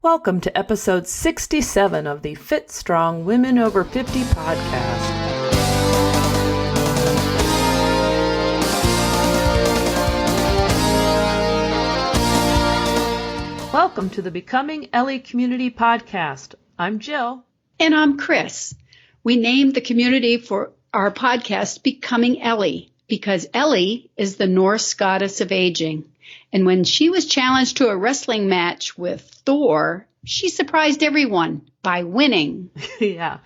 Welcome to episode 67 of the Fit Strong Women Over 50 podcast. Welcome to the Becoming Ellie Community Podcast. I'm Jill. And I'm Chris. We named the community for our podcast Becoming Ellie because Ellie is the Norse goddess of aging. And when she was challenged to a wrestling match with Thor, she surprised everyone by winning. Yeah.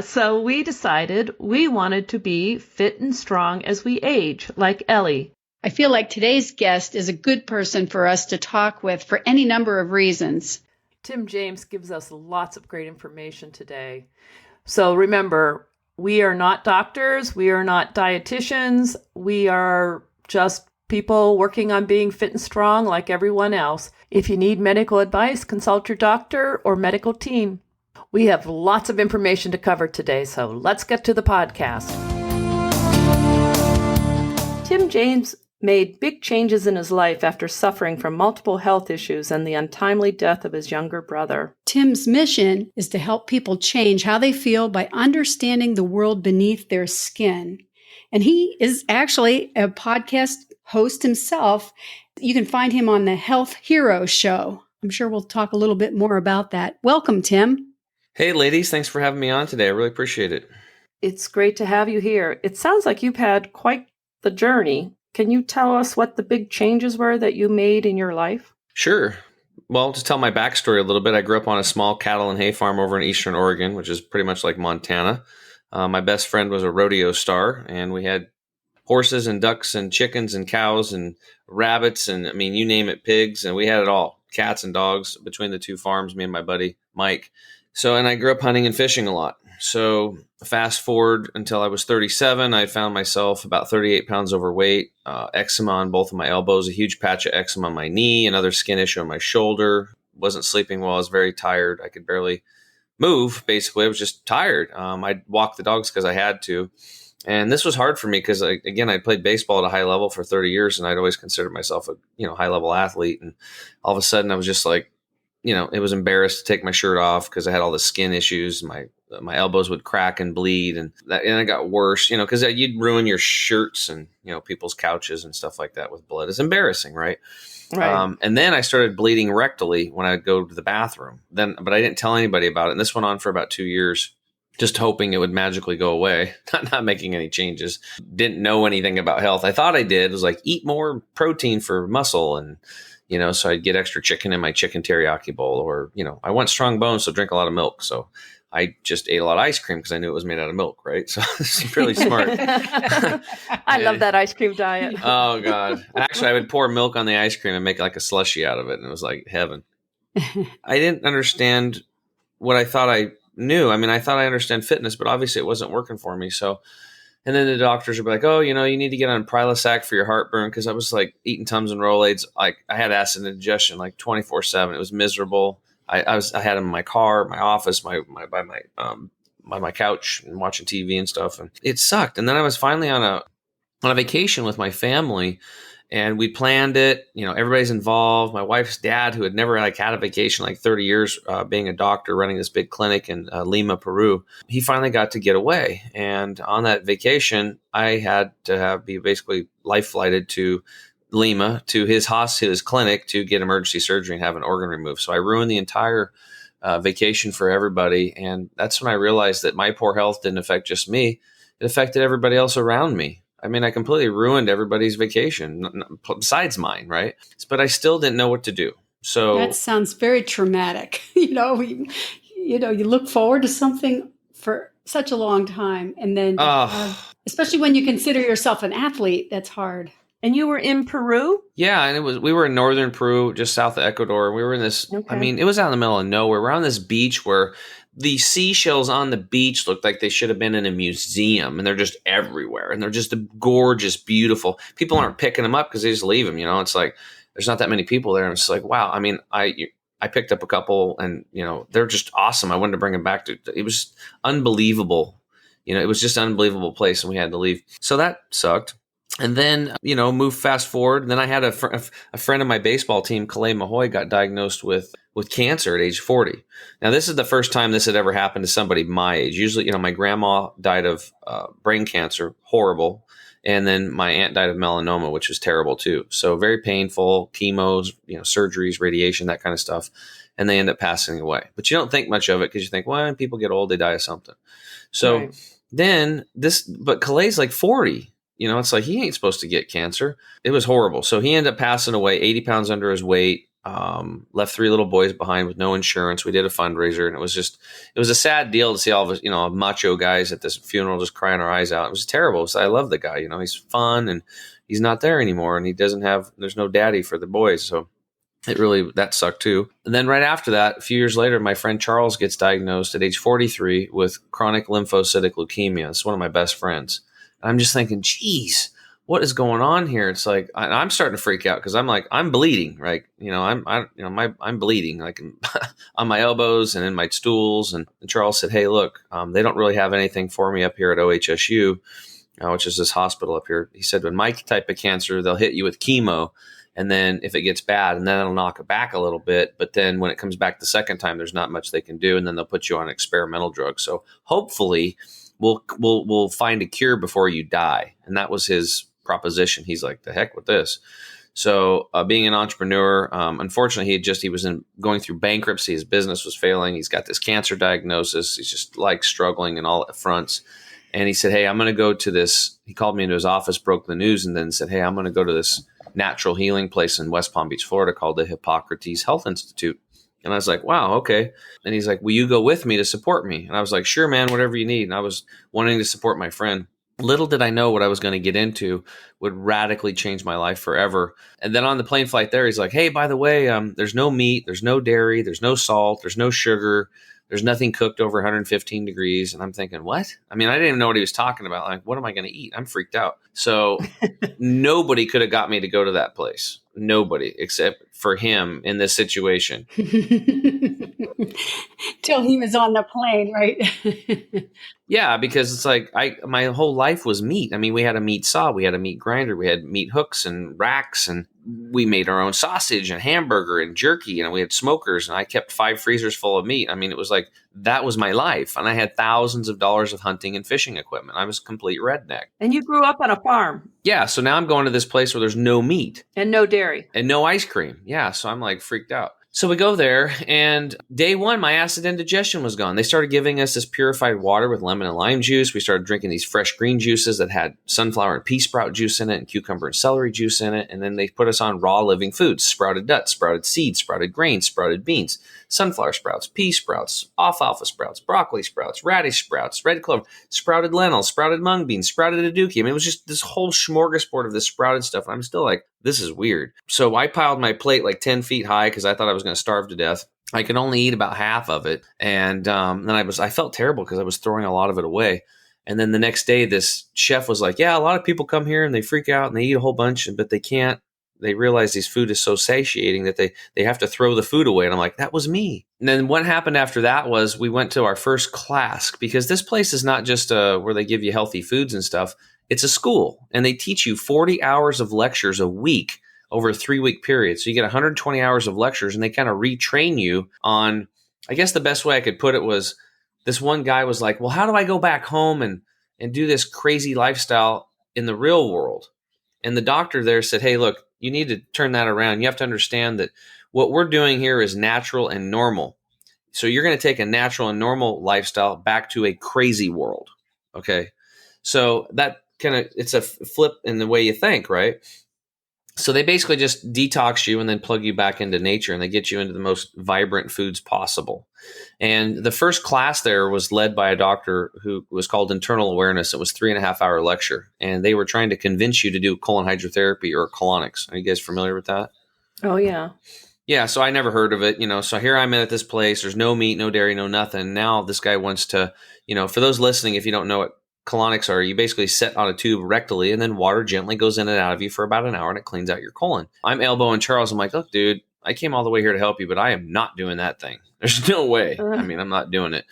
So we decided we wanted to be fit and strong as we age, like Ellie. I feel like today's guest is a good person for us to talk with for any number of reasons. Tim James gives us lots of great information today. So remember, we are not doctors, we are not dietitians, we are just people working on being fit and strong like everyone else. If you need medical advice, consult your doctor or medical team. We have lots of information to cover today, so let's get to the podcast. Tim James made big changes in his life after suffering from multiple health issues and the untimely death of his younger brother. Tim's mission is to help people change how they feel by understanding the world beneath their skin. And he is actually a podcast host himself. You can find him on the Health Hero Show. I'm sure we'll talk a little bit more about that. Welcome, Tim. Hey, ladies. Thanks for having me on today. I really appreciate it. It's great to have you here. It sounds like you've had quite the journey. Can you tell us what the big changes were that you made in your life? Sure. Well, to tell my backstory a little bit, I grew up on a small cattle and hay farm over in eastern Oregon, which is pretty much like Montana. My best friend was a rodeo star, and we had horses and ducks and chickens and cows and rabbits and, you name it, pigs, and we had it all, cats and dogs between the two farms, me and my buddy Mike. And I grew up hunting and fishing a lot. So fast forward until I was 37, I found myself about 38 pounds overweight, eczema on both of my elbows, a huge patch of eczema on my knee, another skin issue on my shoulder. Wasn't sleeping well. I was very tired. I could barely move, basically. I was just tired. I'd walk the dogs because I had to. And this was hard for me because, again, I'd played baseball at a high level for 30 years, and I'd always considered myself a high-level athlete. And all of a sudden, I was just like, it was embarrassed to take my shirt off because I had all the skin issues. My elbows would crack and bleed, and it got worse, because you'd ruin your shirts and, people's couches and stuff like that with blood. It's embarrassing, right? Right. And then I started bleeding rectally when I'd go to the bathroom. But I didn't tell anybody about it. And this went on for about 2 years, just hoping it would magically go away, not making any changes. Didn't know anything about health. I thought I did. It was like, eat more protein for muscle. And, so I'd get extra chicken in my chicken teriyaki bowl, or, I want strong bones, so drink a lot of milk. So I just ate a lot of ice cream because I knew it was made out of milk, right? So it's really smart. I love that ice cream diet. Oh, God. Actually, I would pour milk on the ice cream and make like a slushie out of it. And it was like heaven. I didn't understand what I thought I knew. I thought I understand fitness, but obviously it wasn't working for me. And then the doctors would be like, oh, you need to get on Prilosec for your heartburn. Cause I was like eating Tums and Rolaids. Like I had acid indigestion, like 24/7. It was miserable. I had them in my car, my office, by my couch and watching TV and stuff. And it sucked. And then I was finally on a vacation with my family. And we planned it, everybody's involved. My wife's dad, who had never had a vacation, like 30 years, being a doctor, running this big clinic in Lima, Peru, he finally got to get away. And on that vacation, I had to be basically life flighted to Lima, to his clinic, to get emergency surgery and have an organ removed. So I ruined the entire vacation for everybody. And that's when I realized that my poor health didn't affect just me. It affected everybody else around me. I completely ruined everybody's vacation besides mine, right? But I still didn't know what to do. So that sounds very traumatic. You look forward to something for such a long time, and then, especially when you consider yourself an athlete, that's hard. And you were in Peru? Yeah, and we were in northern Peru, just south of Ecuador. We were in this, okay. It was out in the middle of nowhere. We're on this beach where the seashells on the beach looked like they should have been in a museum, and they're just everywhere. And they're just gorgeous, beautiful. People aren't picking them up because they just leave them. It's like there's not that many people there. And it's like, wow. I picked up a couple, and they're just awesome. I wanted to bring them back. It was unbelievable. It was just an unbelievable place, and we had to leave. So that sucked. And then, move fast forward. And then I had a friend of my baseball team, Kalei Mahoy, got diagnosed with cancer at age 40. Now, this is the first time this had ever happened to somebody my age. Usually, my grandma died of brain cancer, horrible. And then my aunt died of melanoma, which was terrible too. So very painful, chemos, surgeries, radiation, that kind of stuff. And they end up passing away. But you don't think much of it because you think, well, when people get old, they die of something. So then but Kalei's like 40. It's like he ain't supposed to get cancer. It was horrible. So he ended up passing away, 80 pounds under his weight, left 3 little boys behind with no insurance. We did a fundraiser, and it was a sad deal to see all of us, macho guys at this funeral just crying our eyes out. It was terrible. So I love the guy. He's fun, and he's not there anymore, and there's no daddy for the boys. So that sucked too. And then right after that, a few years later, my friend Charles gets diagnosed at age 43 with chronic lymphocytic leukemia. It's one of my best friends. I'm just thinking, geez, what is going on here? It's like I'm starting to freak out because I'm like, I'm bleeding, right? I'm bleeding like on my elbows and in my stools. And Charles said, hey, look, they don't really have anything for me up here at OHSU, which is this hospital up here. He said, when my type of cancer, they'll hit you with chemo. And then if it gets bad, and then it'll knock it back a little bit. But then when it comes back the second time, there's not much they can do. And then they'll put you on experimental drugs. So hopefully we'll find a cure before you die. And that was his proposition. He's like, the heck with this. So being an entrepreneur, unfortunately, he was going through bankruptcy. His business was failing. He's got this cancer diagnosis. He's just like struggling in all fronts. And he said, hey, I'm going to go to this. He called me into his office, broke the news, and then said, hey, I'm going to go to this natural healing place in West Palm Beach, Florida called the Hippocrates Health Institute. And I was like, wow, okay. And he's like, will you go with me to support me? And I was like, sure, man, whatever you need. And I was wanting to support my friend. Little did I know what I was going to get into would radically change my life forever. And then on the plane flight there, he's like, hey, by the way, there's no meat, there's no dairy, there's no salt, there's no sugar, there's nothing cooked over 115 degrees. And I'm thinking, what? I mean, I didn't even know what he was talking about. Like, what am I going to eat? I'm freaked out. So nobody could have got me to go to that place. Nobody except for him in this situation. Till he was on the plane, right? Yeah, because it's like my whole life was meat. I mean, we had a meat saw, we had a meat grinder, we had meat hooks and racks, and we made our own sausage and hamburger and jerky, and we had smokers, and I kept 5 freezers full of meat. I mean, it was like that was my life, and I had thousands of dollars of hunting and fishing equipment. I was a complete redneck. And you grew up on a farm. Yeah, so now I'm going to this place where there's no meat. And no dairy. And no ice cream. Yeah, so I'm like freaked out. So we go there, and day 1, my acid indigestion was gone. They started giving us this purified water with lemon and lime juice. We started drinking these fresh green juices that had sunflower and pea sprout juice in it and cucumber and celery juice in it. And then they put us on raw living foods, sprouted nuts, sprouted seeds, sprouted grains, sprouted beans, sunflower sprouts, pea sprouts, alfalfa sprouts, broccoli sprouts, radish sprouts, red clover, sprouted lentils, sprouted mung beans, sprouted aduki. I mean, it was just this whole smorgasbord of this sprouted stuff. And I'm still like, this is weird. So I piled my plate like 10 feet high because I thought I was going to starve to death. I could only eat about half of it. And then I felt terrible because I was throwing a lot of it away. And then the next day, this chef was like, yeah, a lot of people come here and they freak out and they eat a whole bunch, but they can't. They realize this food is so satiating that they have to throw the food away. And I'm like, that was me. And then what happened after that was we went to our first class, because this place is not just where they give you healthy foods and stuff. It's a school, and they teach you 40 hours of lectures a week over a 3-week period. So you get 120 hours of lectures, and they kind of retrain you on, I guess the best way I could put it was, this one guy was like, well, how do I go back home and do this crazy lifestyle in the real world? And the doctor there said, hey, look, you need to turn that around. You have to understand that what we're doing here is natural and normal. So you're going to take a natural and normal lifestyle back to a crazy world. Okay. So that it's a flip in the way you think, right? So they basically just detox you and then plug you back into nature, and they get you into the most vibrant foods possible. And the first class there was led by a doctor who was called Internal Awareness. It was 3.5-hour lecture, and they were trying to convince you to do colon hydrotherapy or colonics. Are you guys familiar with that? Oh, yeah. Yeah, so I never heard of it, so here I'm at this place. There's no meat, no dairy, no nothing. Now this guy wants to, for those listening, if you don't know what colonics are, you basically set on a tube rectally, and then water gently goes in and out of you for about an hour, and it cleans out your colon. I'm elbowing Charles. I'm like, look, dude, I came all the way here to help you, but I am not doing that thing. There's no way. I'm not doing it.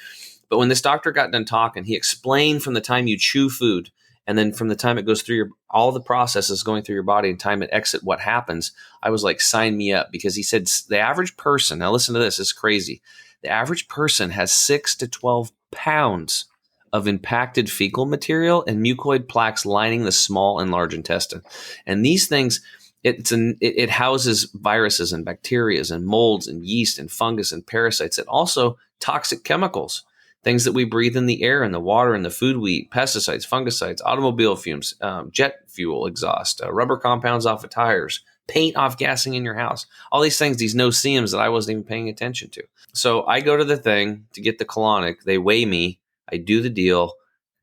But when this doctor got done talking, he explained from the time you chew food And then from the time it goes through all the processes going through your body and time it exit, what happens, I was like, sign me up, because he said the average person, now listen to this, it's crazy. The average person has 6 to 12 pounds of impacted fecal material and mucoid plaques lining the small and large intestine. And these things, it houses viruses and bacteria and molds and yeast and fungus and parasites, and also toxic chemicals, things that we breathe in the air and the water and the food we eat, pesticides, fungicides, automobile fumes, jet fuel exhaust, rubber compounds off of tires, paint off gassing in your house, all these things, these no-see-ums that I wasn't even paying attention to. So I go to the thing to get the colonic. They weigh me. I do the deal.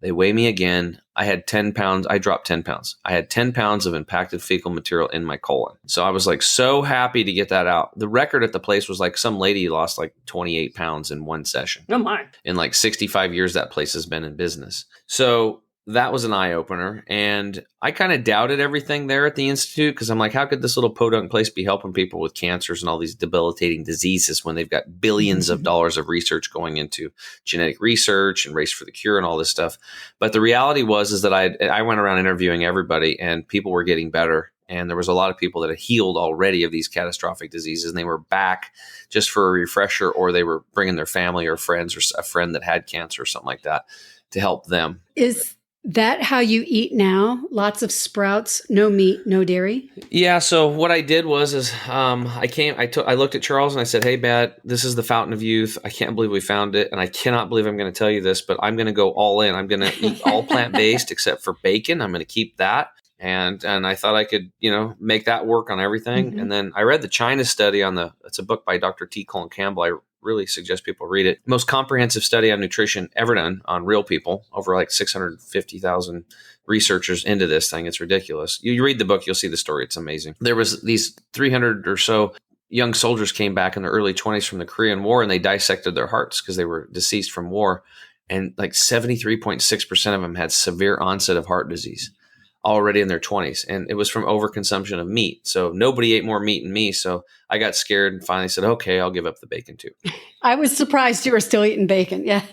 They weigh me again. I had 10 pounds. I dropped 10 pounds. I had 10 pounds of impacted fecal material in my colon. So I was like so happy to get that out. The record at the place was like some lady lost like 28 pounds in one session. Oh my. In like 65 years, that place has been in business. So that was an eye opener. And I kind of doubted everything there at the Institute, because I'm like, how could this little podunk place be helping people with cancers and all these debilitating diseases when they've got billions of dollars of research going into genetic research and race for the cure and all this stuff. But the reality is that I went around interviewing everybody, and people were getting better. And there was a lot of people that had healed already of these catastrophic diseases, and they were back just for a refresher, or they were bringing their family or friends or a friend that had cancer or something like that to help them. Is that how you eat now? Lots of sprouts, no meat, no dairy? Yeah. So what I did was I looked at Charles and I said, hey, Bat, this is the fountain of youth. I can't believe we found it. And I cannot believe I'm going to tell you this, but I'm going to go all in. I'm going to eat all plant-based except for bacon. I'm going to keep that. And I thought I could, make that work on everything. Mm-hmm. And then I read the China study it's a book by Dr. T. Colin Campbell. I really suggest people read it. Most comprehensive study on nutrition ever done on real people, over like 650,000 researchers into this thing. It's ridiculous. You read the book, you'll see the story. It's amazing. There was these 300 or so young soldiers came back in their early 20s from the Korean War, and they dissected their hearts because they were deceased from war. And like 73.6% of them had severe onset of heart disease already in their 20s. And it was from overconsumption of meat. So nobody ate more meat than me. So I got scared and finally said, okay, I'll give up the bacon too. I was surprised you were still eating bacon. Yeah.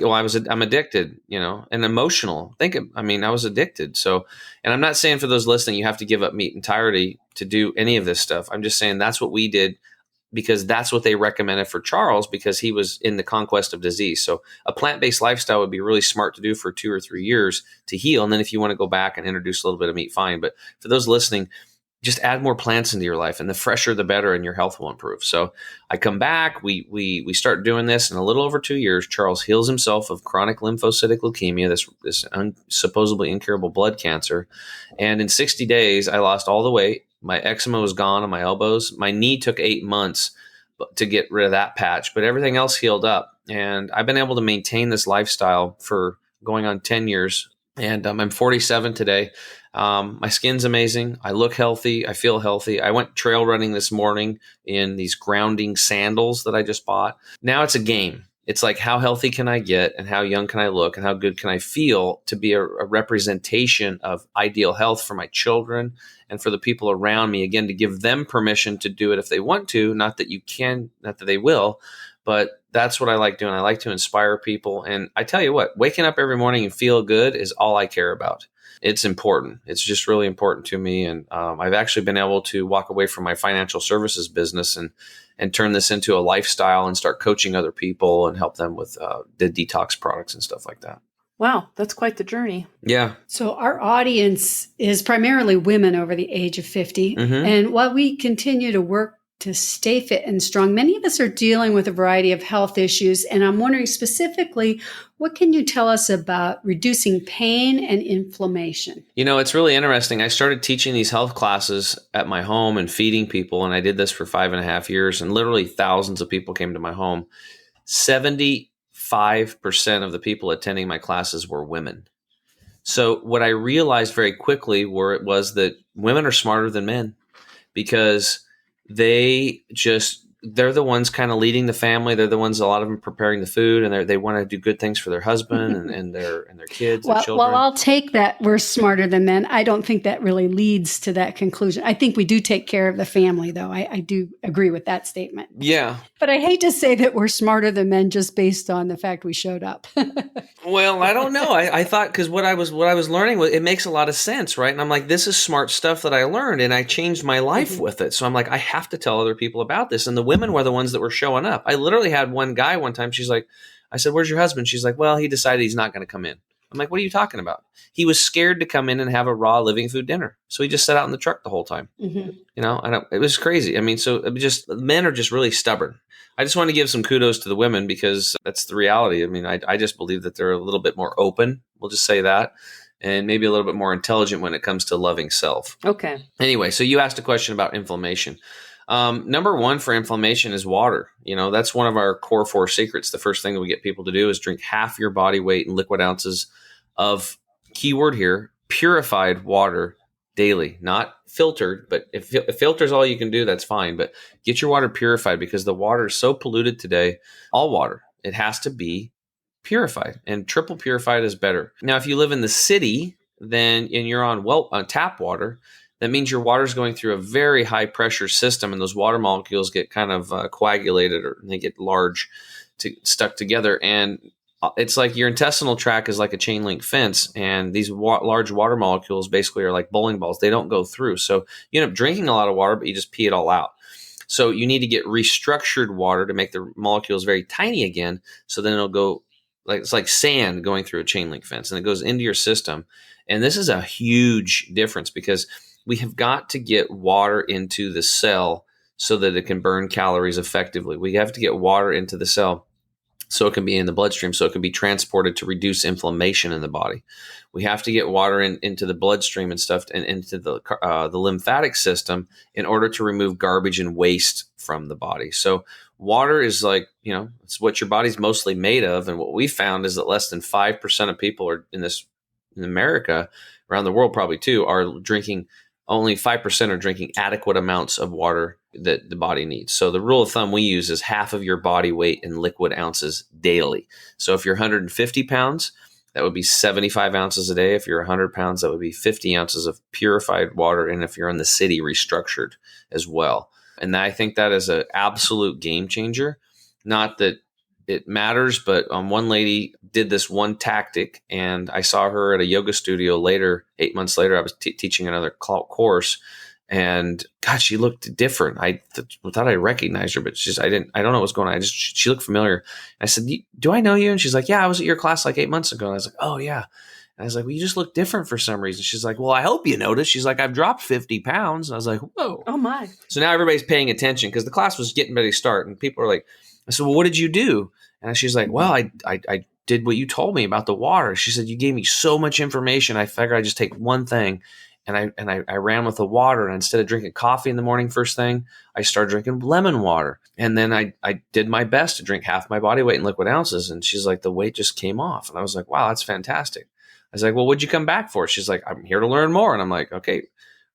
Well, I'm addicted, and emotional. I was addicted. So, and I'm not saying for those listening, you have to give up meat entirely to do any of this stuff. I'm just saying that's what we did, because that's what they recommended for Charles, because he was in the conquest of disease. So a plant-based lifestyle would be really smart to do for 2 or 3 years to heal. And then if you want to go back and introduce a little bit of meat, fine. But for those listening, just add more plants into your life, and the fresher, the better, and your health will improve. So I come back, we start doing this. In a little over 2 years, Charles heals himself of chronic lymphocytic leukemia, this supposedly incurable blood cancer. And in 60 days, I lost all the weight. My eczema was gone on my elbows. My knee took 8 months to get rid of that patch, but everything else healed up. And I've been able to maintain this lifestyle for going on 10 years. And I'm 47 today. My skin's amazing. I look healthy. I feel healthy. I went trail running this morning in these grounding sandals that I just bought. Now it's a game. It's like, how healthy can I get, and how young can I look, and how good can I feel to be a representation of ideal health for my children and for the people around me, again, to give them permission to do it if they want to, not that they will, but that's what I like doing. I like to inspire people. And I tell you what, waking up every morning and feel good is all I care about. It's important. It's just really important to me. And I've actually been able to walk away from my financial services business and turn this into a lifestyle and start coaching other people and help them with the detox products and stuff like that. Wow, that's quite the journey. Yeah. So our audience is primarily women over the age of 50. Mm-hmm. And while we continue to work to stay fit and strong, many of us are dealing with a variety of health issues. And I'm wondering specifically, what can you tell us about reducing pain and inflammation? It's really interesting. I started teaching these health classes at my home and feeding people. And I did this for 5.5 years. And literally thousands of people came to my home. 75% of the people attending my classes were women. So what I realized very quickly was that women are smarter than men, because they just they're the ones kind of leading the family. They're the ones, a lot of them preparing the food, and they want to do good things for their husband and their kids, their children. Well, I'll take that we're smarter than men. I don't think that really leads to that conclusion. I think we do take care of the family, though. I do agree with that statement. Yeah. But I hate to say that we're smarter than men just based on the fact we showed up. Well, I don't know. I thought, because what I was learning, it makes a lot of sense, right? And I'm like, this is smart stuff that I learned, and I changed my life with it. So I'm like, I have to tell other people about this. And the women were the ones that were showing up. I literally had one guy one time. She's like, I said, "Where's your husband?" She's like, "Well, he decided he's not going to come in." I'm like, "What are you talking about?" He was scared to come in and have a raw living food dinner, so he just sat out in the truck the whole time. You know, and it was crazy. I mean, so men are just really stubborn. I just want to give some kudos to the women, because that's the reality. I mean, I just believe that they're a little bit more open. We'll just say that. And maybe a little bit more intelligent when it comes to loving self. Okay. Anyway, so you asked a question about inflammation. Number one for inflammation is water. You know, that's one of our core 4 secrets. The first thing that we get people to do is drink half your body weight in liquid ounces of, keyword here, purified water daily, not filtered. But if filter's all you can do, that's fine. But get your water purified, because the water is so polluted today. All water, it has to be purified, and triple purified is better. Now, if you live in the city, then and you're on tap water, that means your water is going through a very high pressure system, and those water molecules get kind of coagulated, or they get large, stuck together. And it's like your intestinal tract is like a chain link fence, and these large water molecules basically are like bowling balls. They don't go through. So you end up drinking a lot of water, but you just pee it all out. So you need to get restructured water to make the molecules very tiny again. So then it'll go, like it's like sand going through a chain link fence, and it goes into your system. And this is a huge difference, because we have got to get water into the cell so that it can burn calories effectively. We have to get water into the cell so it can be in the bloodstream, so it can be transported to reduce inflammation in the body. We have to get water into the bloodstream and stuff, and into the lymphatic system, in order to remove garbage and waste from the body. So water is like, you know, it's what your body's mostly made of. And what we found is that less than 5% of people are in America, around the world probably too, are drinking, only 5% are drinking adequate amounts of water that the body needs. So the rule of thumb we use is half of your body weight in liquid ounces daily. So if you're 150 pounds, that would be 75 ounces a day. If you're 100 pounds, that would be 50 ounces of purified water. And if you're in the city, restructured as well. And I think that is an absolute game changer. Not that it matters, but one lady did this one tactic, and I saw her at a yoga studio later, 8 months later. I was teaching another course, and God, she looked different. I thought I recognized her, but I don't know what was going on. She looked familiar. I said, "Do I know you?" And she's like, "Yeah, I was at your class like 8 months ago." And I was like, "Oh yeah." And I was like, "Well, you just look different for some reason." She's like, "Well, I hope you noticed." She's like, "I've dropped 50 pounds. And I was like, "Whoa." Oh my. So now everybody's paying attention, because the class was getting ready to start, and people are like, I said, "Well, what did you do?" And she's like, "Well, I did what you told me about the water." She said, "You gave me so much information. I figured I'd just take one thing." And I ran with the water. And instead of drinking coffee in the morning first thing, I started drinking lemon water. And then I did my best to drink half my body weight in liquid ounces. And she's like, the weight just came off. And I was like, wow, that's fantastic. I was like, well, what'd you come back for? She's like, I'm here to learn more. And I'm like, okay,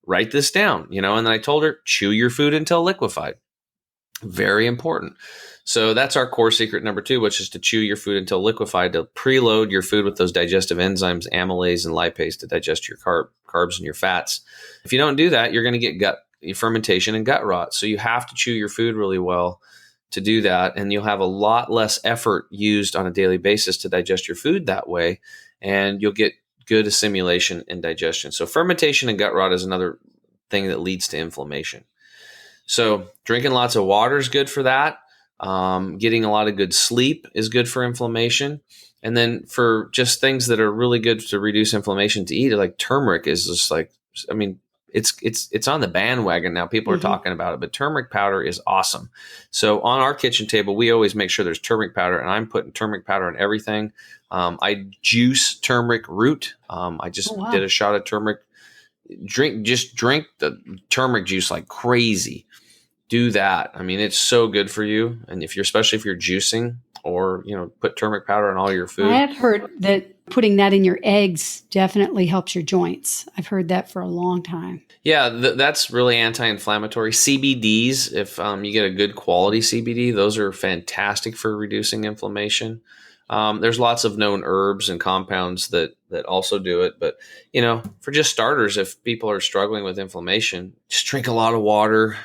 write this down, you know? And then I told her, chew your food until liquefied. Very important. So that's our core secret number 2, which is to chew your food until liquefied, to preload your food with those digestive enzymes, amylase and lipase, to digest your carbs and your fats. If you don't do that, you're going to get gut fermentation and gut rot. So you have to chew your food really well to do that. And you'll have a lot less effort used on a daily basis to digest your food that way. And you'll get good assimilation and digestion. So fermentation and gut rot is another thing that leads to inflammation. So drinking lots of water is good for that. Getting a lot of good sleep is good for inflammation. And then for just things that are really good to reduce inflammation, to eat, like turmeric is just like, I mean, it's on the bandwagon now. People are talking about it, but turmeric powder is awesome. So on our kitchen table, we always make sure there's turmeric powder, and I'm putting turmeric powder in everything. I juice turmeric root. I just did a shot of turmeric. Drink the turmeric juice like crazy. Do that. I mean, it's so good for you. And especially if you're juicing, or, you know, put turmeric powder in all your food. I have heard that Putting that in your eggs definitely helps your joints. I've heard that for a long time. Yeah, that's really anti-inflammatory. CBDs, if you get a good quality CBD, those are fantastic for reducing inflammation. There's lots of known herbs and compounds that also do it. But, for just starters, if people are struggling with inflammation, just drink a lot of water,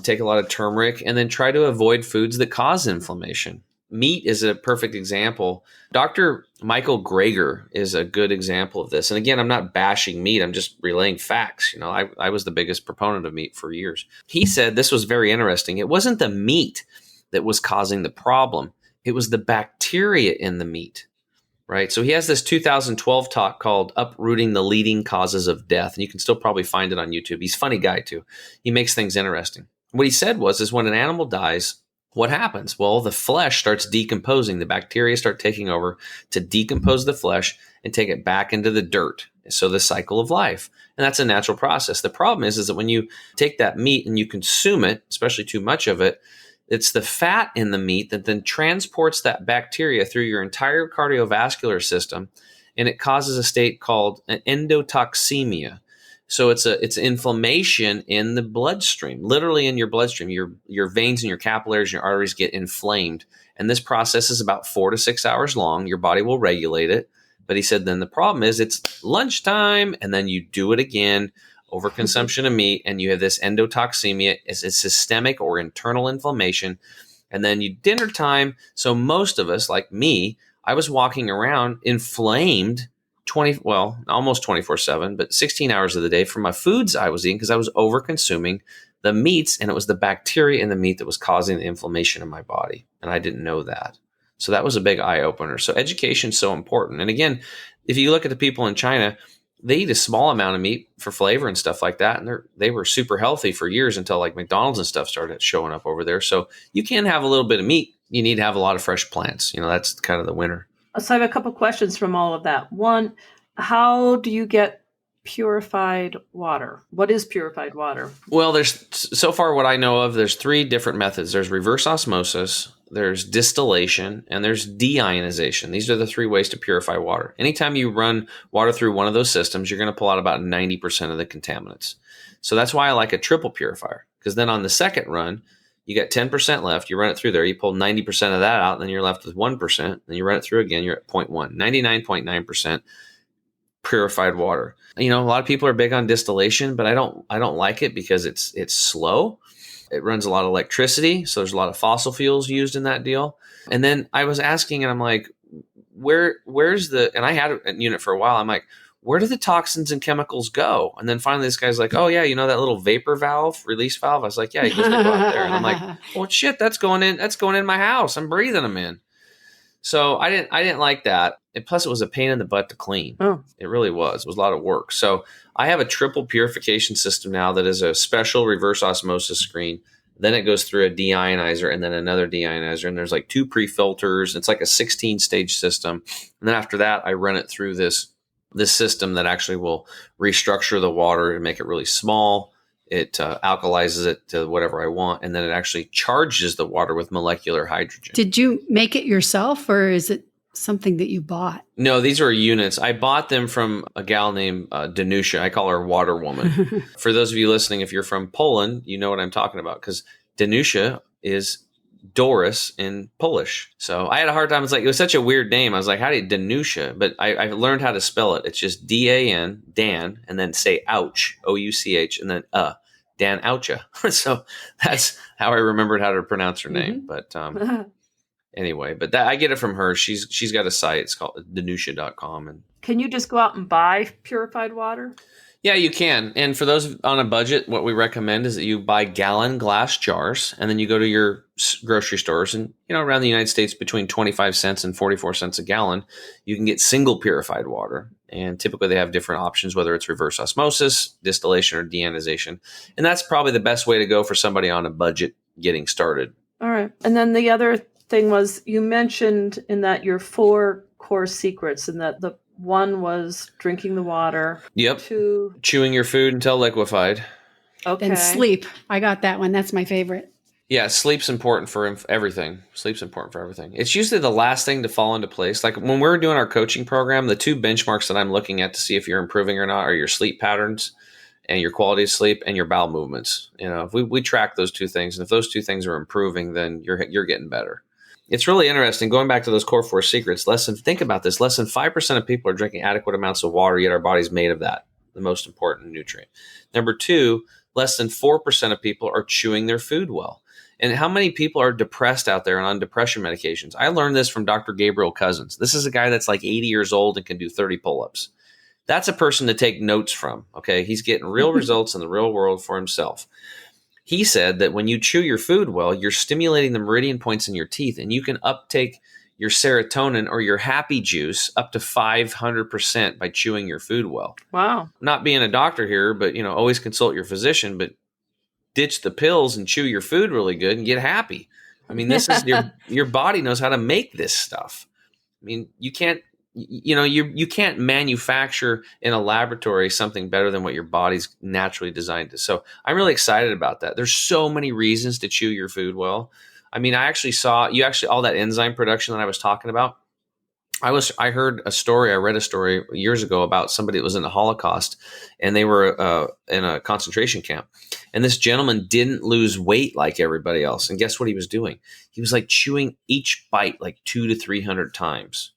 take a lot of turmeric, and then try to avoid foods that cause inflammation. Meat is a perfect example. Dr. Michael Greger is a good example of this. And again, I'm not bashing meat. I'm just relaying facts. I was the biggest proponent of meat for years. He said this was very interesting. It wasn't the meat that was causing the problem. It was the bacteria in the meat, right? So he has this 2012 talk called Uprooting the Leading Causes of Death. And you can still probably find it on YouTube. He's a funny guy too. He makes things interesting. What he said is when an animal dies, what happens? Well, the flesh starts decomposing. The bacteria start taking over to decompose the flesh and take it back into the dirt. So the cycle of life. And that's a natural process. The problem is that when you take that meat and you consume it, especially too much of it, it's the fat in the meat that then transports that bacteria through your entire cardiovascular system, and it causes a state called an endotoxemia. So it's inflammation in the bloodstream, literally in your bloodstream. Your veins and your capillaries and your arteries get inflamed. And this process is about 4 to 6 hours long. Your body will regulate it. But he said then the problem is it's lunchtime, and then you do it again, overconsumption of meat, and you have this endotoxemia. It's a systemic or internal inflammation. And then dinner time. So most of us, like me, I was walking around inflamed almost 24/7, but 16 hours of the day from my foods I was eating because I was over consuming the meats, and it was the bacteria in the meat that was causing the inflammation in my body. And I didn't know that. So that was a big eye opener. So education is so important. And again, if you look at the people in China, they eat a small amount of meat for flavor and stuff like that. And they were super healthy for years until like McDonald's and stuff started showing up over there. So you can have a little bit of meat. You need to have a lot of fresh plants. That's kind of the winner. So I have a couple questions from all of that. One, how do you get purified water? What is purified water? Well, so far what I know of, there's 3 different methods. There's reverse osmosis, there's distillation, and there's deionization. These are the 3 ways to purify water. Anytime you run water through one of those systems, you're going to pull out about 90% of the contaminants. So that's why I like a triple purifier, because then on the second run, you got 10% left. You run it through there. You pull 90% of that out, and then you're left with 1%. Then you run it through again. You're at 0.1, 99.9% purified water. A lot of people are big on distillation, but I don't like it because it's slow. It runs a lot of electricity. So there's a lot of fossil fuels used in that deal. And then I was asking, and I'm like, and I had a unit for a while. I'm like, where do the toxins and chemicals go? And then finally this guy's like, oh yeah, that little vapor valve, release valve? I was like, yeah, he goes, they go out there. And I'm like, well, shit, that's going in my house. I'm breathing them in. So I didn't like that. And plus it was a pain in the butt to clean. Oh. It really was. It was a lot of work. So I have a triple purification system now that is a special reverse osmosis screen. Then it goes through a deionizer and then another deionizer. And there's like 2 pre-filters. It's like a 16-stage system. And then after that, I run it through this system that actually will restructure the water and make it really small. It alkalizes it to whatever I want, and then it actually charges the water with molecular hydrogen. Did you make it yourself, or is it something that you bought? No, these are units. I bought them from a gal named Danusia. I call her Water Woman. For those of you listening, if you're from Poland, you know what I'm talking about, because Danusia is Doris in Polish. So I had a hard time. It was such a weird name. I was like, how do you Danusia? But I learned how to spell it. It's just Dan, Dan, and then say ouch, O-U-C-H, and then Dan Oucha. So that's how I remembered how to pronounce her name. But anyway, but I get it from her. She's got a site. It's called danusia.com. And can you just go out and buy purified water? Yeah, you can. And for those on a budget, what we recommend is that you buy gallon glass jars, and then you go to your grocery stores, and around the United States between 25 cents and 44 cents a gallon, you can get single purified water. And typically they have different options, whether it's reverse osmosis, distillation, or deionization. And that's probably the best way to go for somebody on a budget getting started. All right. And then the other thing was, you mentioned in that your 4 core secrets, and that the one was drinking the water. Yep. 2, chewing your food until liquefied. Okay. And sleep. I got that one. That's my favorite. Yeah, sleep's important for everything. Sleep's important for everything. It's usually the last thing to fall into place. Like when we're doing our coaching program, the two benchmarks that I'm looking at to see if you're improving or not are your sleep patterns and your quality of sleep and your bowel movements. If we track those two things, and if those two things are improving, then you're getting better. It's really interesting. Going back to those core four secrets, think about this. Less than 5% of people are drinking adequate amounts of water, yet our body's made of that, the most important nutrient. Number two, less than 4% of people are chewing their food well. And how many people are depressed out there and on depression medications? I learned this from Dr. Gabriel Cousins. This is a guy that's like 80 years old and can do 30 pull-ups. That's a person to take notes from, okay? He's getting real results in the real world for himself. He said that when you chew your food well, you're stimulating the meridian points in your teeth, and you can uptake your serotonin or your happy juice up to 500% by chewing your food well. Wow. Not being a doctor here, but always consult your physician, but ditch the pills and chew your food really good and get happy. I mean, this is your body knows how to make this stuff. I mean, you can't manufacture in a laboratory something better than what your body's naturally designed to. So I'm really excited about that. There's so many reasons to chew your food well. I mean, I actually saw all that enzyme production that I was talking about. I read a story years ago about somebody that was in the Holocaust, and they were in a concentration camp. And this gentleman didn't lose weight like everybody else. And guess what he was doing? He was like chewing each bite like 200 to 300 times.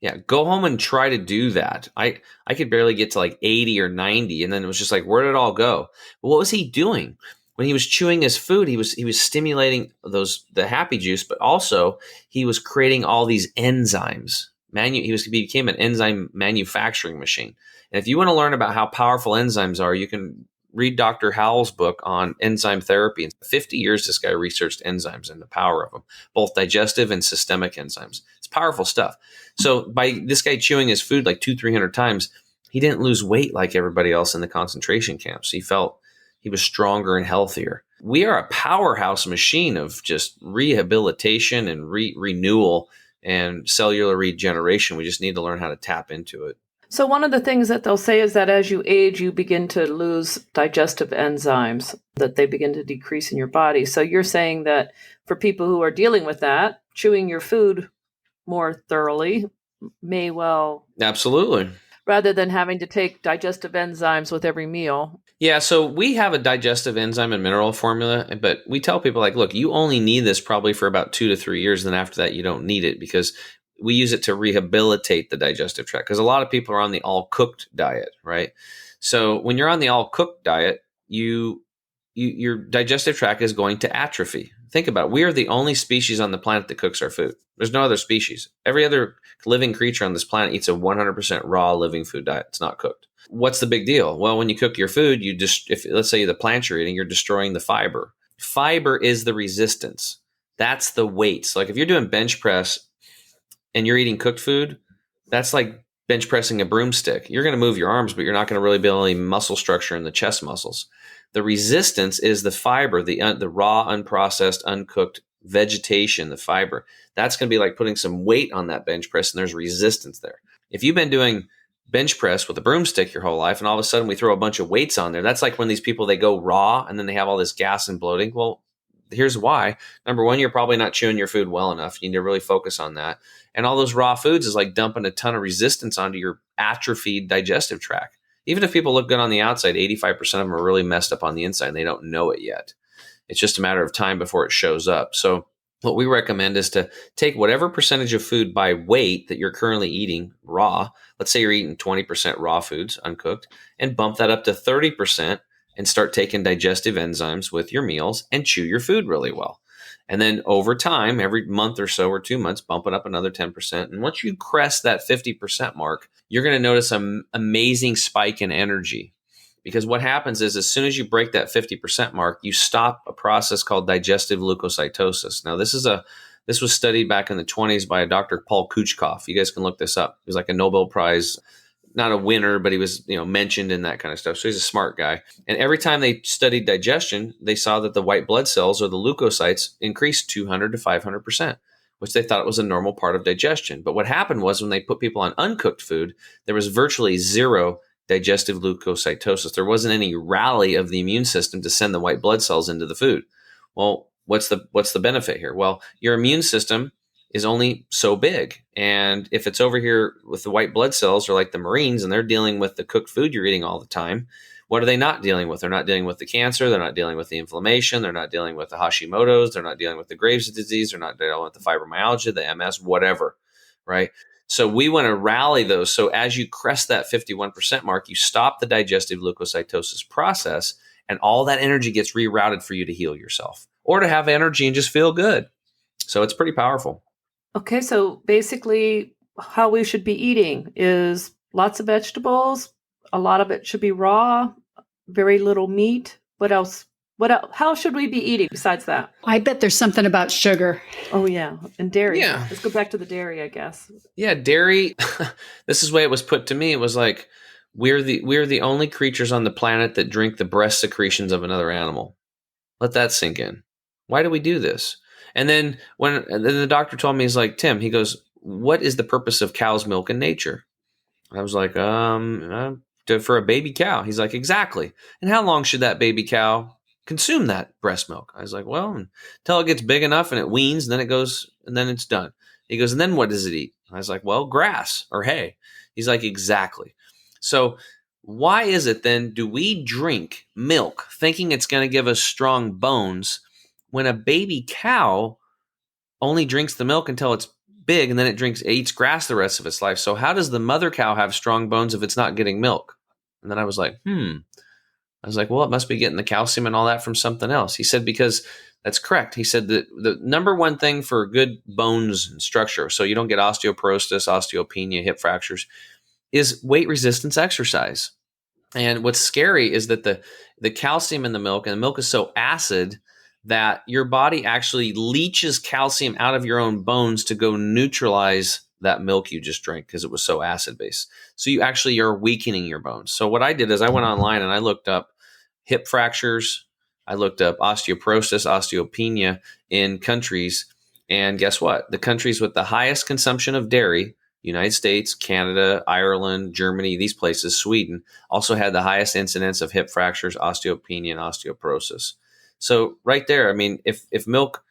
Yeah, go home and try to do that. I could barely get to like 80 or 90, and then it was just like, where did it all go? But what was he doing? When he was chewing his food, he was stimulating the happy juice, but also he was creating all these enzymes. He became an enzyme manufacturing machine. And if you want to learn about how powerful enzymes are, you can read Dr. Howell's book on enzyme therapy. In 50 years, this guy researched enzymes and the power of them, both digestive and systemic enzymes. It's powerful stuff. So by this guy chewing his food like 200-300 times, he didn't lose weight like everybody else in the concentration camps. He felt he was stronger and healthier. We are a powerhouse machine of just rehabilitation and renewal and cellular regeneration. We just need to learn how to tap into it. So one of the things that they'll say is that as you age, you begin to lose digestive enzymes, that they begin to decrease in your body. So you're saying that for people who are dealing with that, chewing your food more thoroughly may well... Absolutely. Rather than having to take digestive enzymes with every meal. Yeah, so we have a digestive enzyme and mineral formula, but we tell people like, look, you only need this probably for about 2 to 3 years. Then after that, you don't need it because we use it to rehabilitate the digestive tract. Because a lot of people are on the all-cooked diet, right? So when you're on the all-cooked diet, your digestive tract is going to atrophy. Think about it. We are the only species on the planet that cooks our food. There's no other species. Every other living creature on this planet eats a 100% raw living food diet. It's not cooked. What's the big deal? Well, when you cook your food, if let's say the plant you're eating, you're destroying the fiber. Fiber is the resistance. That's the weight. So like if you're doing bench press and you're eating cooked food, that's like bench pressing a broomstick. You're going to move your arms, but you're not going to really build any muscle structure in the chest muscles. The resistance is the fiber, the raw, unprocessed, uncooked vegetation, the fiber. That's going to be like putting some weight on that bench press, and there's resistance there. If you've been doing bench press with a broomstick your whole life, and all of a sudden we throw a bunch of weights on there, that's like when these people, they go raw, and then they have all this gas and bloating. Well, here's why. Number one, you're probably not chewing your food well enough. You need to really focus on that. And all those raw foods is like dumping a ton of resistance onto your atrophied digestive tract. Even if people look good on the outside, 85% of them are really messed up on the inside, and they don't know it yet. It's just a matter of time before it shows up. So what we recommend is to take whatever percentage of food by weight that you're currently eating raw. Let's say you're eating 20% raw foods, uncooked, and bump that up to 30% and start taking digestive enzymes with your meals and chew your food really well. And then over time, every month or so or 2 months, bump it up another 10%. And once you crest that 50% mark, you're going to notice an amazing spike in energy. Because what happens is as soon as you break that 50% mark, you stop a process called digestive leukocytosis. Now, this was studied back in the 1920s by a Dr. Paul Kuchkoff. You guys can look this up. He was like a Nobel Prize, not a winner, but he was mentioned in that kind of stuff. So he's a smart guy. And every time they studied digestion, they saw that the white blood cells or the leukocytes increased 200 to 500%, which they thought was a normal part of digestion. But what happened was when they put people on uncooked food, there was virtually zero digestive leukocytosis. There wasn't any rally of the immune system to send the white blood cells into the food. Well, what's the benefit here? Well, your immune system is only so big. And if it's over here with the white blood cells or like the Marines and they're dealing with the cooked food you're eating all the time, what are they not dealing with? They're not dealing with the cancer. They're not dealing with the inflammation. They're not dealing with the Hashimoto's. They're not dealing with the Graves' disease. They're not dealing with the fibromyalgia, the MS, whatever, right? So we want to rally those. So as you crest that 51% mark, you stop the digestive leukocytosis process and all that energy gets rerouted for you to heal yourself or to have energy and just feel good. So it's pretty powerful. Okay, so basically how we should be eating is lots of vegetables, a lot of it should be raw, very little meat. What else? How should we be eating besides that? I bet there's something about sugar. Oh yeah, and dairy. Yeah. Let's go back to the dairy, I guess. Yeah, dairy. This is the way it was put to me. It was like we're the only creatures on the planet that drink the breast secretions of another animal. Let that sink in. Why do we do this? And then then the doctor told me, he's like, Tim, he goes, what is the purpose of cow's milk in nature? I was like, for a baby cow. He's like, exactly. And how long should that baby cow consume that breast milk? I was like, well, until it gets big enough and it weans, and then it goes, and then it's done. He goes, and then what does it eat? I was like, well, grass or hay. He's like, exactly. So why is it then do we drink milk thinking it's going to give us strong bones when a baby cow only drinks the milk until it's big and then it eats grass the rest of its life? So how does the mother cow have strong bones if it's not getting milk? And then I was like, I was like, well, it must be getting the calcium and all that from something else. He said, because that's correct. He said that the number one thing for good bones and structure, so you don't get osteoporosis, osteopenia, hip fractures, is weight resistance exercise. And what's scary is that the calcium in the milk, and the milk is so acid that your body actually leaches calcium out of your own bones to go neutralize that milk you just drank because it was so acid based. So you actually are weakening your bones. So what I did is I went online and I looked up hip fractures. I looked up osteoporosis, osteopenia in countries. And guess what? The countries with the highest consumption of dairy, United States, Canada, Ireland, Germany, these places, Sweden, also had the highest incidence of hip fractures, osteopenia, and osteoporosis. So right there, I mean, if milk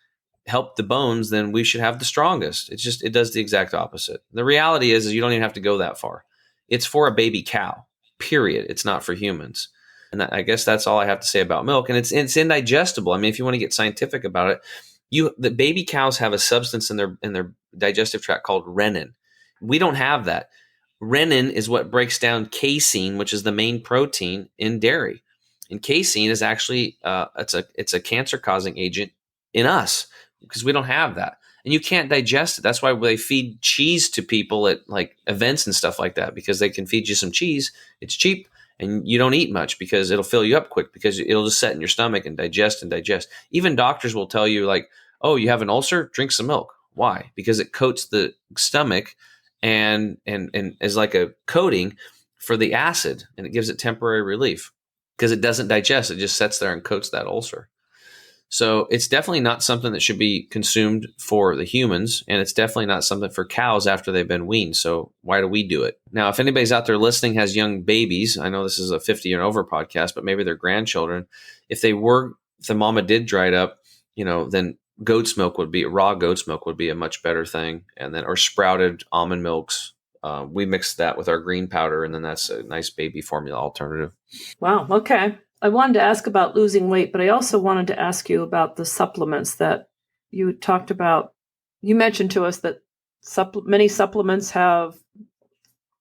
helped the bones, then we should have the strongest. It does the exact opposite. The reality is you don't even have to go that far. It's for a baby cow, period. It's not for humans. And I guess that's all I have to say about milk. And it's indigestible. I mean, if you want to get scientific about it, the baby cows have a substance in their digestive tract called renin. We don't have that. Renin is what breaks down casein, which is the main protein in dairy. And casein is actually it's a cancer causing agent in us because we don't have that, and you can't digest it. That's why they feed cheese to people at like events and stuff like that, because they can feed you some cheese. It's cheap, and you don't eat much because it'll fill you up quick because it'll just set in your stomach and digest and digest. Even doctors will tell you like, oh, you have an ulcer, drink some milk. Why? Because it coats the stomach and is like a coating for the acid, and it gives it temporary relief because it doesn't digest. It just sits there and coats that ulcer. So it's definitely not something that should be consumed for the humans, and it's definitely not something for cows after they've been weaned. So why do we do it? Now, if anybody's out there listening has young babies, I know this is a 50 and over podcast, but maybe their grandchildren, if the mama did dry it up, then raw goat's milk would be a much better thing. And then, or sprouted almond milks. We mix that with our green powder, and then that's a nice baby formula alternative. Wow. Okay. I wanted to ask about losing weight, but I also wanted to ask you about the supplements that you talked about. You mentioned to us that many supplements have.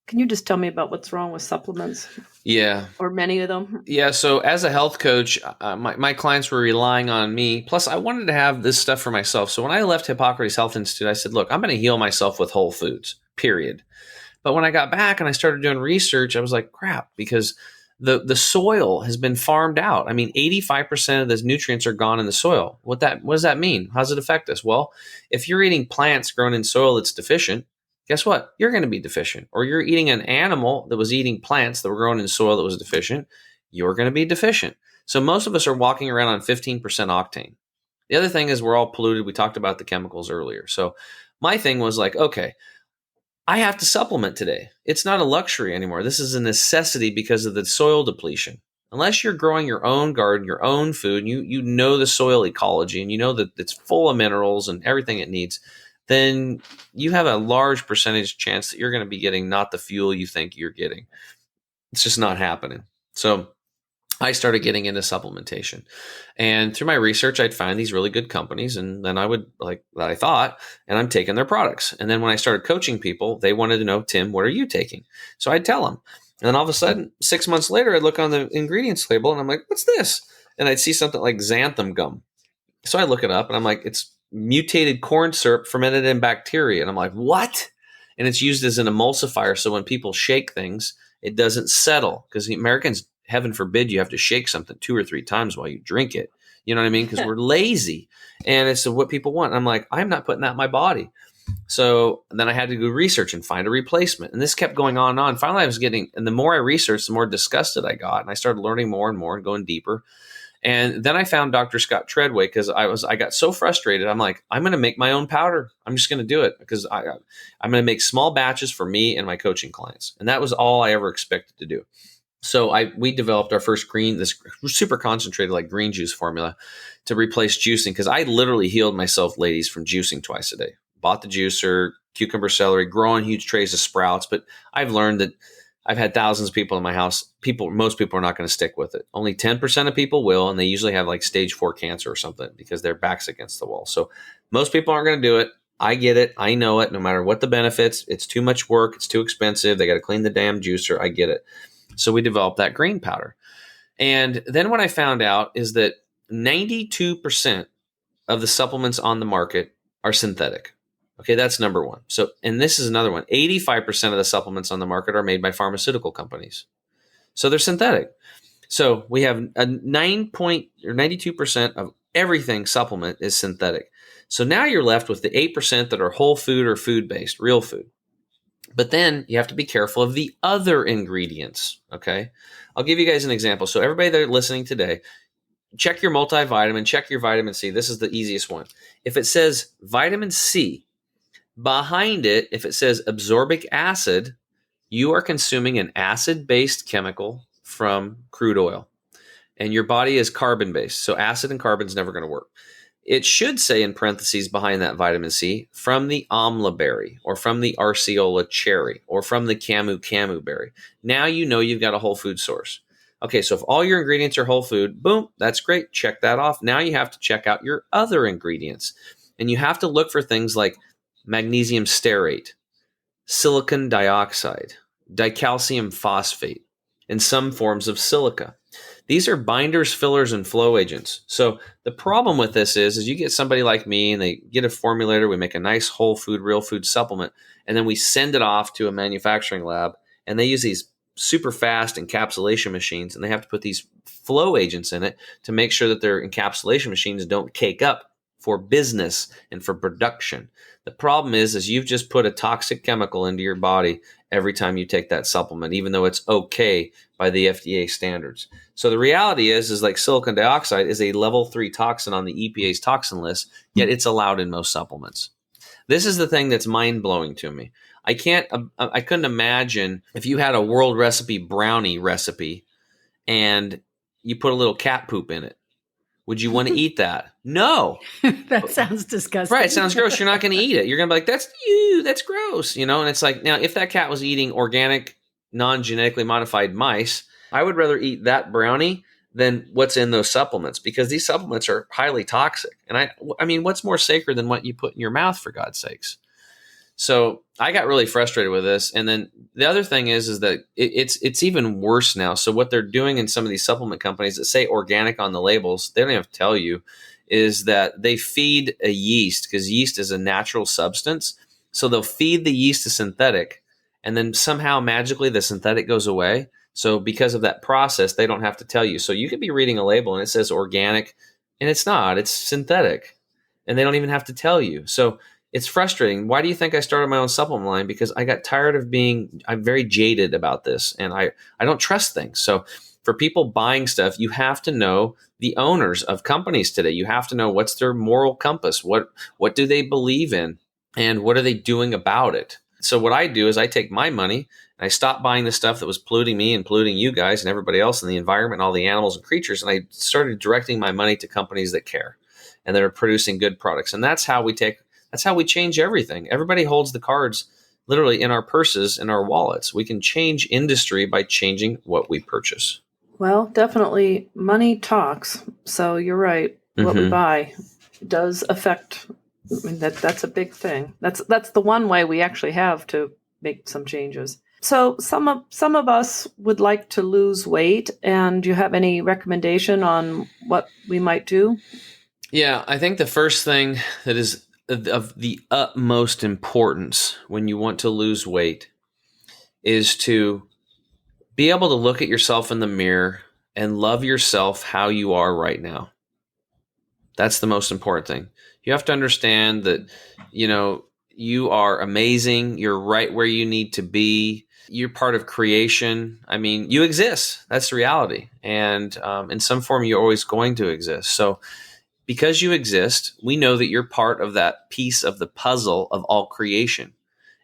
Can you just tell me about what's wrong with supplements? Yeah. Or many of them? Yeah. So as a health coach, my clients were relying on me. Plus, I wanted to have this stuff for myself. So when I left Hippocrates Health Institute, I said, look, I'm going to heal myself with whole foods, period. But when I got back and I started doing research, I was like, crap, because the soil has been farmed out. I mean, 85% of those nutrients are gone in the soil. What does that mean? How does it affect us? Well, if you're eating plants grown in soil that's deficient, guess what? You're going to be deficient. Or you're eating an animal that was eating plants that were grown in soil that was deficient, you're going to be deficient. So most of us are walking around on 15% octane. The other thing is we're all polluted. We talked about the chemicals earlier. So my thing was like, okay, I have to supplement today. It's not a luxury anymore. This is a necessity because of the soil depletion. Unless you're growing your own garden, your own food, you know the soil ecology and you know that it's full of minerals and everything it needs, then you have a large percentage chance that you're going to be getting not the fuel you think you're getting. It's just not happening. So I started getting into supplementation, and through my research, I'd find these really good companies, and then I would like that I thought, and I'm taking their products. And then when I started coaching people, they wanted to know, Tim, what are you taking? So I'd tell them. And then all of a sudden, 6 months later, I'd look on the ingredients label and I'm like, what's this? And I'd see something like xanthan gum. So I look it up and I'm like, it's mutated corn syrup fermented in bacteria. And I'm like, what? And it's used as an emulsifier. So when people shake things, it doesn't settle, because the Americans, heaven forbid, you have to shake something 2 or 3 times while you drink it. You know what I mean? Because we're lazy and it's what people want. I'm like, I'm not putting that in my body. So then I had to do research and find a replacement. And this kept going on and on. Finally, I was getting, and the more I researched, the more disgusted I got. And I started learning more and more and going deeper. And then I found Dr. Scott Treadway, because I got so frustrated. I'm like, I'm going to make my own powder. I'm just going to do it, because I'm going to make small batches for me and my coaching clients. And that was all I ever expected to do. So we developed our first this super concentrated like green juice formula to replace juicing, because I literally healed myself, ladies, from juicing twice a day. Bought the juicer, cucumber, celery, growing huge trays of sprouts. But I've learned that I've had thousands of people in my house. Most people are not going to stick with it. Only 10% of people will, and they usually have like stage 4 cancer or something because their back's against the wall. So most people aren't going to do it. I get it. I know it. No matter what the benefits, it's too much work. It's too expensive. They got to clean the damn juicer. I get it. So we developed that green powder. And then what I found out is that 92% of the supplements on the market are synthetic. Okay, that's number one. So, and this is another one. 85% of the supplements on the market are made by pharmaceutical companies. So they're synthetic. So we have a 92% of everything supplement is synthetic. So now you're left with the 8% that are whole food or food-based, real food. But then you have to be careful of the other ingredients, okay? I'll give you guys an example. So everybody that are listening today, check your multivitamin, check your vitamin C. This is the easiest one. If it says vitamin C, behind it, if it says absorbic acid, you are consuming an acid-based chemical from crude oil. And your body is carbon-based, so acid and carbon is never going to work. It should say in parentheses behind that vitamin C, from the amla berry, or from the arceola cherry, or from the camu berry. Now you know you've got a whole food source. Okay, so if all your ingredients are whole food, boom, that's great. Check that off. Now you have to check out your other ingredients. And you have to look for things like magnesium stearate, silicon dioxide, dicalcium phosphate, and some forms of silica. These are binders, fillers, and flow agents. So the problem with this is you get somebody like me and they get a formulator, we make a nice whole food, real food supplement, and then we send it off to a manufacturing lab, and they use these super fast encapsulation machines, and they have to put these flow agents in it to make sure that their encapsulation machines don't cake up for business and for production. The problem is you've just put a toxic chemical into your body every time you take that supplement, even though it's okay by the FDA standards. So the reality is like silicon dioxide is a level 3 toxin on the EPA's toxin list, yet it's allowed in most supplements. This is the thing that's mind-blowing to me. I couldn't imagine if you had a world recipe brownie recipe and you put a little cat poop in it. Would you want to eat that? No. That sounds disgusting. Right. It sounds gross. You're not going to eat it. You're going to be like, that's gross. You know, and it's like, now if that cat was eating organic, non-genetically modified mice, I would rather eat that brownie than what's in those supplements, because these supplements are highly toxic. And I mean, what's more sacred than what you put in your mouth, for God's sakes? So I got really frustrated with this. And then the other thing is that it's even worse now. So what they're doing in some of these supplement companies that say organic on the labels, they don't even have to tell you, is that they feed a yeast, because yeast is a natural substance. So they'll feed the yeast a synthetic, and then somehow magically the synthetic goes away. So because of that process, they don't have to tell you. So you could be reading a label and it says organic, and it's not, it's synthetic, and they don't even have to tell you. So it's frustrating. Why do you think I started my own supplement line? Because I got tired of I'm very jaded about this, and I don't trust things. So for people buying stuff, you have to know the owners of companies today. You have to know what's their moral compass. What do they believe in, and what are they doing about it? So what I do is I take my money and I stop buying the stuff that was polluting me and polluting you guys and everybody else in the environment and all the animals and creatures. And I started directing my money to companies that care and that are producing good products. And that's how we change everything. Everybody holds the cards literally in our purses, in our wallets. We can change industry by changing what we purchase. Well, definitely money talks. So you're right. What we buy does affect. I mean, that's a big thing. That's the one way we actually have to make some changes. So some of us would like to lose weight, and do you have any recommendation on what we might do? Yeah, I think the first thing that is of the utmost importance when you want to lose weight is to be able to look at yourself in the mirror and love yourself how you are right now. That's the most important thing. You have to understand that, you are amazing. You're right where you need to be. You're part of creation. I mean, you exist. That's the reality. And in some form, you're always going to exist. So because you exist, we know that you're part of that piece of the puzzle of all creation.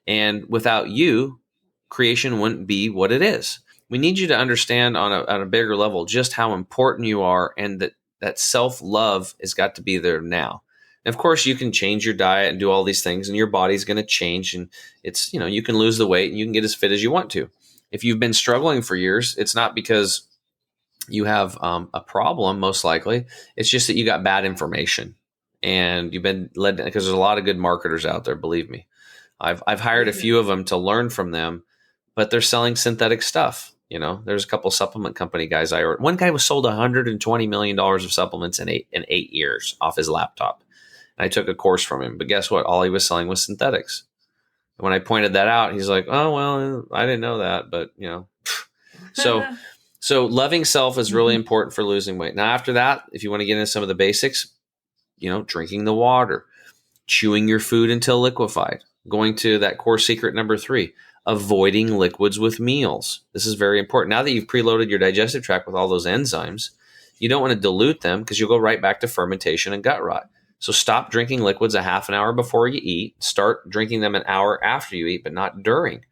And without you, creation wouldn't be what it is. We need you to understand on a bigger level just how important you are, and that self-love has got to be there now. And of course, you can change your diet and do all these things, and your body's going to change. And it's, you can lose the weight and you can get as fit as you want to. If you've been struggling for years, it's not because you have a problem, most likely. It's just that you got bad information and you've been led, because there's a lot of good marketers out there, believe me. I've hired a few of them to learn from them, but they're selling synthetic stuff. There's a couple supplement company guys I heard. One guy was sold $120 million of supplements in 8 years off his laptop. And I took a course from him, but guess what? All he was selling was synthetics. And when I pointed that out, he's like, "Oh, well, I didn't know that," but So loving self is really important for losing weight. Now, after that, if you want to get into some of the basics, drinking the water, chewing your food until liquefied, going to that core secret number 3, avoiding liquids with meals. This is very important. Now that you've preloaded your digestive tract with all those enzymes, you don't want to dilute them because you'll go right back to fermentation and gut rot. So stop drinking liquids a half an hour before you eat. Start drinking them an hour after you eat, but not during.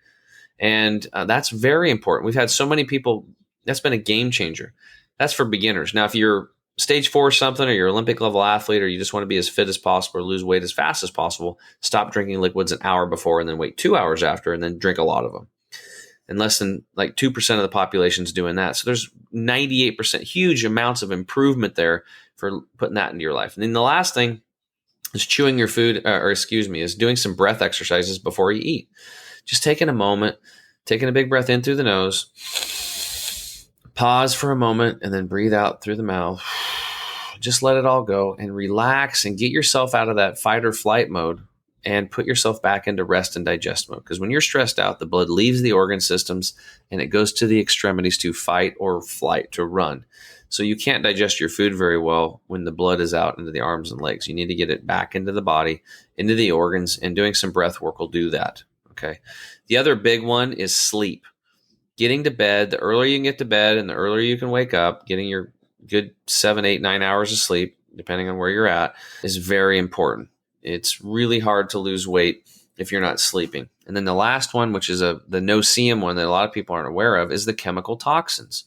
And that's very important. We've had so many people. That's been a game changer. That's for beginners. Now, if you're stage 4 or something, or you're an Olympic level athlete, or you just want to be as fit as possible or lose weight as fast as possible, stop drinking liquids an hour before and then wait 2 hours after and then drink a lot of them. And less than 2% of the population is doing that. So there's 98%, huge amounts of improvement there for putting that into your life. And then the last thing is chewing your food, is doing some breath exercises before you eat. Just taking a moment, taking a big breath in through the nose, pause for a moment, and then breathe out through the mouth. Just let it all go and relax and get yourself out of that fight or flight mode and put yourself back into rest and digest mode. Because when you're stressed out, the blood leaves the organ systems and it goes to the extremities to fight or flight, to run. So you can't digest your food very well when the blood is out into the arms and legs. You need to get it back into the body, into the organs, and doing some breath work will do that. Okay. The other big one is sleep. Getting to bed. The earlier you can get to bed and the earlier you can wake up, getting your good 7, 8, 9 hours of sleep, depending on where you're at, is very important. It's really hard to lose weight if you're not sleeping. And then the last one, which is the no-see-em one that a lot of people aren't aware of, is the chemical toxins.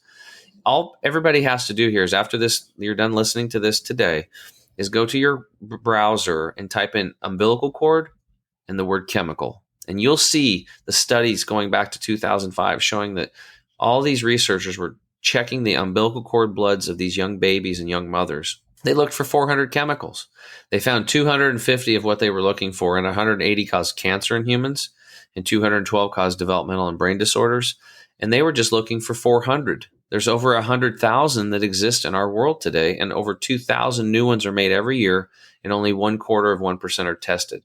All everybody has to do here is, after this, you're done listening to this today, is go to your browser and type in umbilical cord and the word chemical. And you'll see the studies going back to 2005 showing that all these researchers were checking the umbilical cord bloods of these young babies and young mothers. They looked for 400 chemicals. They found 250 of what they were looking for, and 180 caused cancer in humans, and 212 caused developmental and brain disorders. And they were just looking for 400. There's over 100,000 that exist in our world today, and over 2,000 new ones are made every year, and only 0.25% are tested.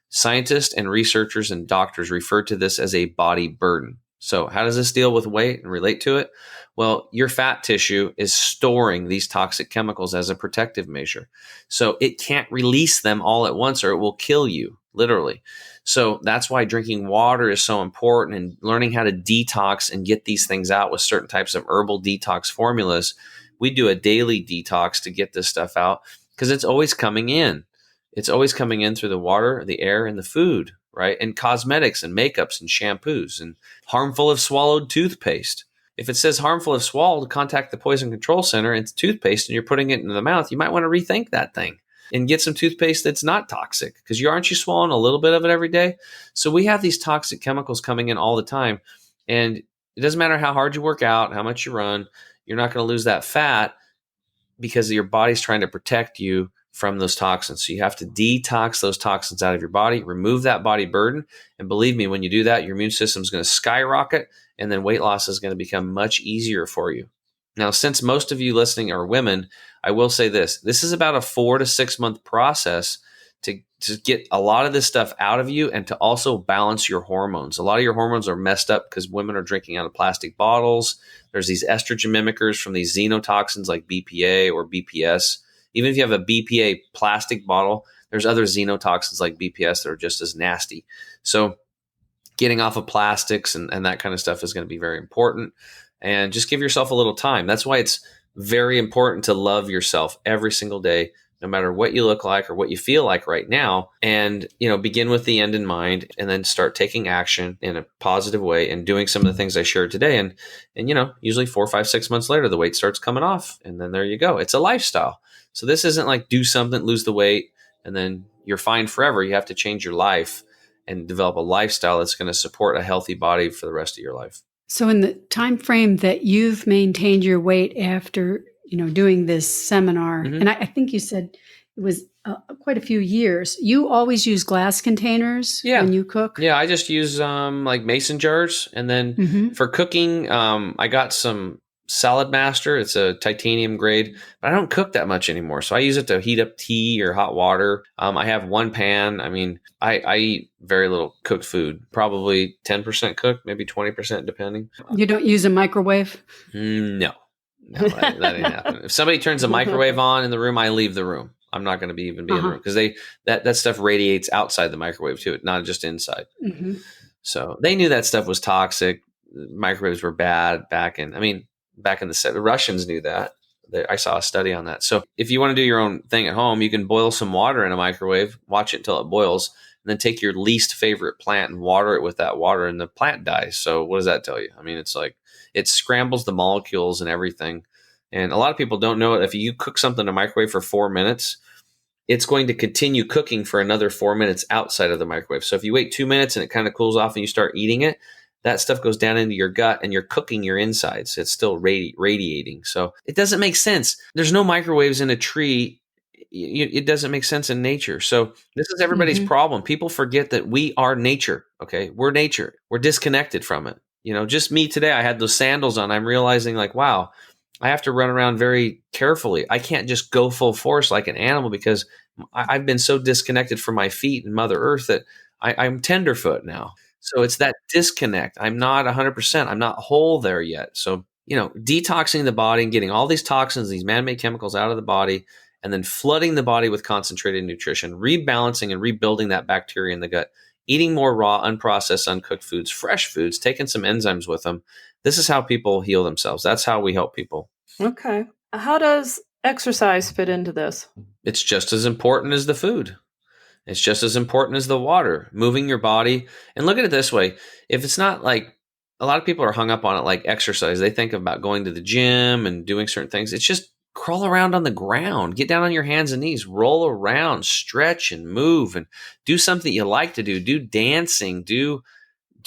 Scientists and researchers and doctors refer to this as a body burden. So how does this deal with weight and relate to it? Well, your fat tissue is storing these toxic chemicals as a protective measure. So it can't release them all at once or it will kill you, literally. So that's why drinking water is so important, and learning how to detox and get these things out with certain types of herbal detox formulas. We do a daily detox to get this stuff out because it's always coming in. It's always coming in through the water, the air, and the food. right? And cosmetics and makeups and shampoos and harmful if swallowed toothpaste. If it says harmful if swallowed, contact the Poison Control Center, and it's toothpaste and you're putting it into the mouth, you might want to rethink that thing and get some toothpaste that's not toxic, because aren't you swallowing a little bit of it every day? So we have these toxic chemicals coming in all the time. And it doesn't matter how hard you work out, how much you run, you're not going to lose that fat because your body's trying to protect you from those toxins. So you have to detox those toxins out of your body, remove that body burden. And believe me, when you do that, your immune system is going to skyrocket, and then weight loss is going to become much easier for you. Now, since most of you listening are women, I will say this is about a 4 to 6 month process to get a lot of this stuff out of you and to also balance your hormones. A lot of your hormones are messed up because women are drinking out of plastic bottles. There's these estrogen mimickers from these xenotoxins like BPA or BPS. Even if you have a BPA plastic bottle, there's other xenotoxins like BPS that are just as nasty. So getting off of plastics and that kind of stuff is going to be very important. And just give yourself a little time. That's why it's very important to love yourself every single day, no matter what you look like or what you feel like right now. And, begin with the end in mind, and then start taking action in a positive way and doing some of the things I shared today. And usually 4, 5, 6 months later, the weight starts coming off, and then there you go. It's a lifestyle. So this isn't like do something, lose the weight, and then you're fine forever. You have to change your life and develop a lifestyle that's going to support a healthy body for the rest of your life. So in the time frame that you've maintained your weight after, doing this seminar, and I think you said it was quite a few years, you always use glass containers when you cook? Yeah, I just use like mason jars. And then for cooking, I got some Salad Master. It's a titanium grade, but I don't cook that much anymore. So I use it to heat up tea or hot water. I have one pan. I mean, I eat very little cooked food, probably 10% cooked, maybe 20% depending. You don't use a microwave? No, that ain't happening. If somebody turns a microwave on in the room, I leave the room. I'm not going to even be in the room, because that stuff radiates outside the microwave too, not just inside. So they knew that stuff was toxic. Microwaves were bad back in the Russians knew that. I saw a study on that. So if you want to do your own thing at home, you can boil some water in a microwave, watch it until it boils, and then take your least favorite plant and water it with that water, and the plant dies. So what does that tell you? I mean, it's like it scrambles the molecules and everything. And a lot of people don't know it. If you cook something in a microwave for 4 minutes, it's going to continue cooking for another 4 minutes outside of the microwave. So if you wait 2 minutes and it kind of cools off and you start eating it, that stuff goes down into your gut and you're cooking your insides. It's still radiating. So it doesn't make sense. There's no microwaves in a tree. It doesn't make sense in nature. So this is everybody's problem. People forget that we are nature. Okay. We're nature. We're disconnected from it. Just me today, I had those sandals on. I'm realizing like, wow, I have to run around very carefully. I can't just go full force like an animal, because I've been so disconnected from my feet and Mother Earth that I'm tenderfoot now. So it's that disconnect. I'm not 100%. I'm not whole there yet. So, detoxing the body and getting all these toxins, these man-made chemicals out of the body, and then flooding the body with concentrated nutrition, rebalancing and rebuilding that bacteria in the gut, eating more raw, unprocessed, uncooked foods, fresh foods, taking some enzymes with them. This is how people heal themselves. That's how we help people. Okay. How does exercise fit into this? It's just as important as the food. It's just as important as the water, moving your body. And look at it this way. If it's not like, a lot of people are hung up on it like exercise. They think about going to the gym and doing certain things. It's just crawl around on the ground, get down on your hands and knees, roll around, stretch and move, and do something you like to do. Do dancing, do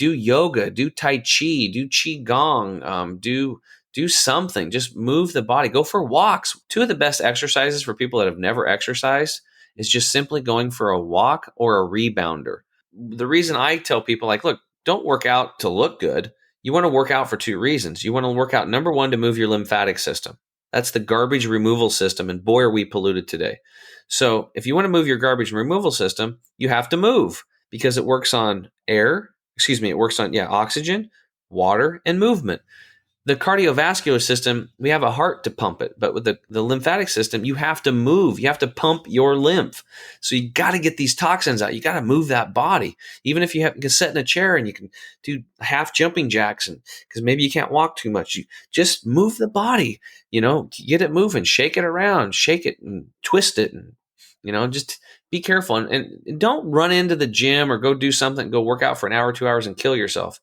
yoga, do Tai Chi, do Qigong, do something. Just move the body, go for walks. Two of the best exercises for people that have never exercised is just simply going for a walk or a rebounder. The reason I tell people, like, look, don't work out to look good. You want to work out for 2 reasons. You want to work out, number 1, to move your lymphatic system. That's the garbage removal system. And boy, are we polluted today. So if you want to move your garbage removal system, you have to move, because it works on it works on oxygen, water, and movement. The cardiovascular system, we have a heart to pump it, but with the lymphatic system, you have to move. You have to pump your lymph. So you got to get these toxins out. You got to move that body. Even if you can sit in a chair and you can do half jumping jacks, and because maybe you can't walk too much, you just move the body. Get it moving, shake it around, shake it and twist it, and Just be careful and don't run into the gym or go do something, go work out for an hour, 2 hours and kill yourself.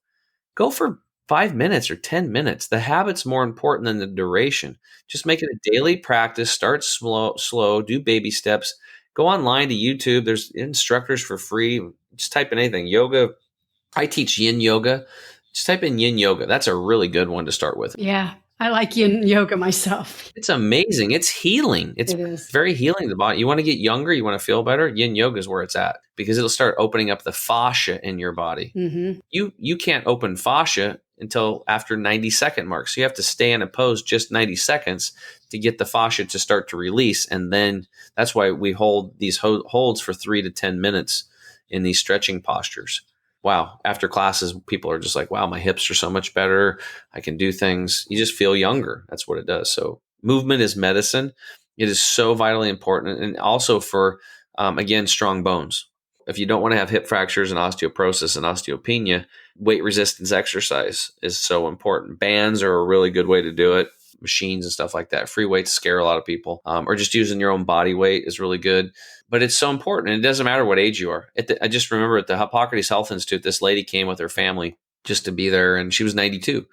Go for 5 minutes or 10 minutes. The habit's more important than the duration. Just make it a daily practice. Start slow, do baby steps. Go online to YouTube. There's instructors for free. Just type in anything. Yoga. I teach yin yoga. Just type in yin yoga. That's a really good one to start with. Yeah. I like yin yoga myself. It's amazing. It's healing. It is very healing to the body. You want to get younger, you want to feel better, yin yoga is where it's at because it'll start opening up the fascia in your body. Mm-hmm. You can't open fascia until after 90-second mark. So you have to stay in a pose just 90 seconds to get the fascia to start to release. And then that's why we hold these holds for 3 to 10 minutes in these stretching postures. Wow. After classes, people are just like, wow, my hips are so much better. I can do things. You just feel younger. That's what it does. So movement is medicine. It is so vitally important. And also for, again, strong bones. If you don't want to have hip fractures and osteoporosis and osteopenia, weight resistance exercise is so important. Bands are a really good way to do it. Machines and stuff like that. Free weights scare a lot of people. Or just using your own body weight is really good. But it's so important. And it doesn't matter what age you are. I just remember at the Hippocrates Health Institute, this lady came with her family just to be there. And she was 92.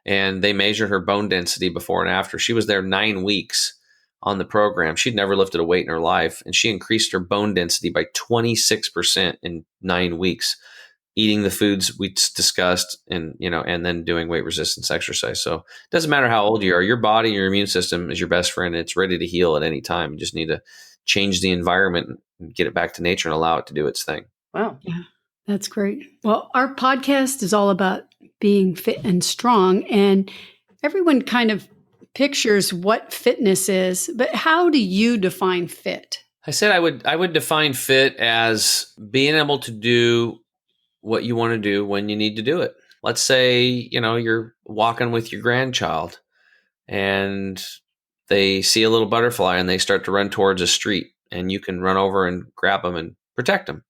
And they measured her bone density before and after. She was there 9 weeks on the program. She'd never lifted a weight in her life. And she increased her bone density by 26% in 9 weeks. Eating the foods we discussed and then doing weight resistance exercise. So it doesn't matter how old you are, your body, your immune system is your best friend. It's ready to heal at any time. You just need to change the environment and get it back to nature and allow it to do its thing. Wow. Yeah, that's great. Well, our podcast is all about being fit and strong, and everyone kind of pictures what fitness is, but how do you define fit? I said I would define fit as being able to do what you want to do when you need to do it. Let's say, you're walking with your grandchild and they see a little butterfly and they start to run towards a street and you can run over and grab them and protect them.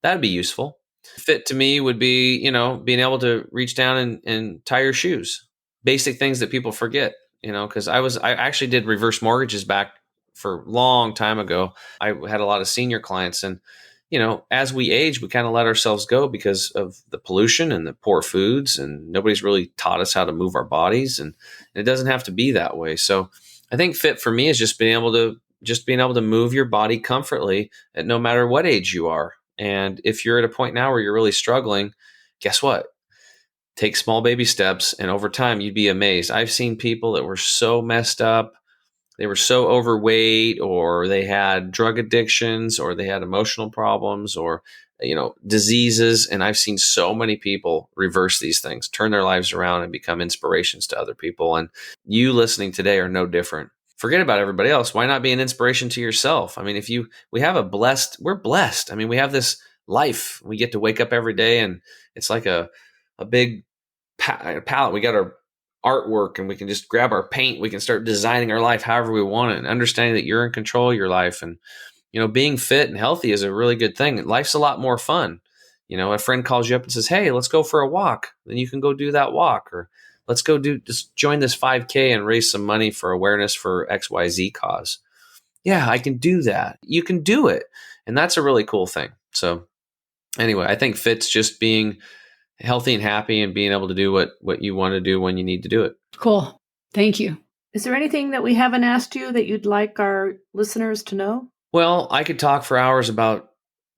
That'd be useful. Fit to me would be, being able to reach down and tie your shoes. Basic things that people forget, because I actually did reverse mortgages back for a long time ago. I had a lot of senior clients and as we age, we kind of let ourselves go because of the pollution and the poor foods, and nobody's really taught us how to move our bodies, and it doesn't have to be that way. So I think fit for me is just being able to move your body comfortably at no matter what age you are. And if you're at a point now where you're really struggling, guess what? Take small baby steps, and over time, you'd be amazed. I've seen people that were so messed up. They were so overweight, or they had drug addictions, or they had emotional problems, or, diseases. And I've seen so many people reverse these things, turn their lives around and become inspirations to other people. And you listening today are no different. Forget about everybody else. Why not be an inspiration to yourself? I mean, we're blessed. I mean, we have this life. We get to wake up every day and it's like a big palette. We got our artwork and we can just grab our paint. We can start designing our life however we want it, and understanding that you're in control of your life. And, being fit and healthy is a really good thing. Life's a lot more fun. A friend calls you up and says, hey, let's go for a walk. Then you can go do that walk, or let's go just join this 5K and raise some money for awareness for XYZ cause. Yeah, I can do that. You can do it. And that's a really cool thing. So anyway, I think fit's just being healthy and happy and being able to do what you want to do when you need to do it. Cool. Thank you. Is there anything that we haven't asked you that you'd like our listeners to know? Well, I could talk for hours about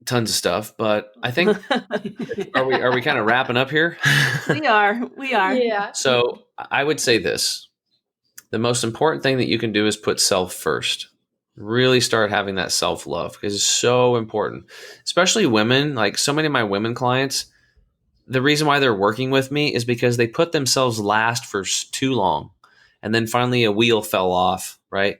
tons of stuff, but I think are we kind of wrapping up here? We are. Yeah. So I would say this. The most important thing that you can do is put self first. Really start having that self-love, because it's so important, especially women. Like so many of my women clients, the reason why they're working with me is because they put themselves last for too long. And then finally a wheel fell off, right?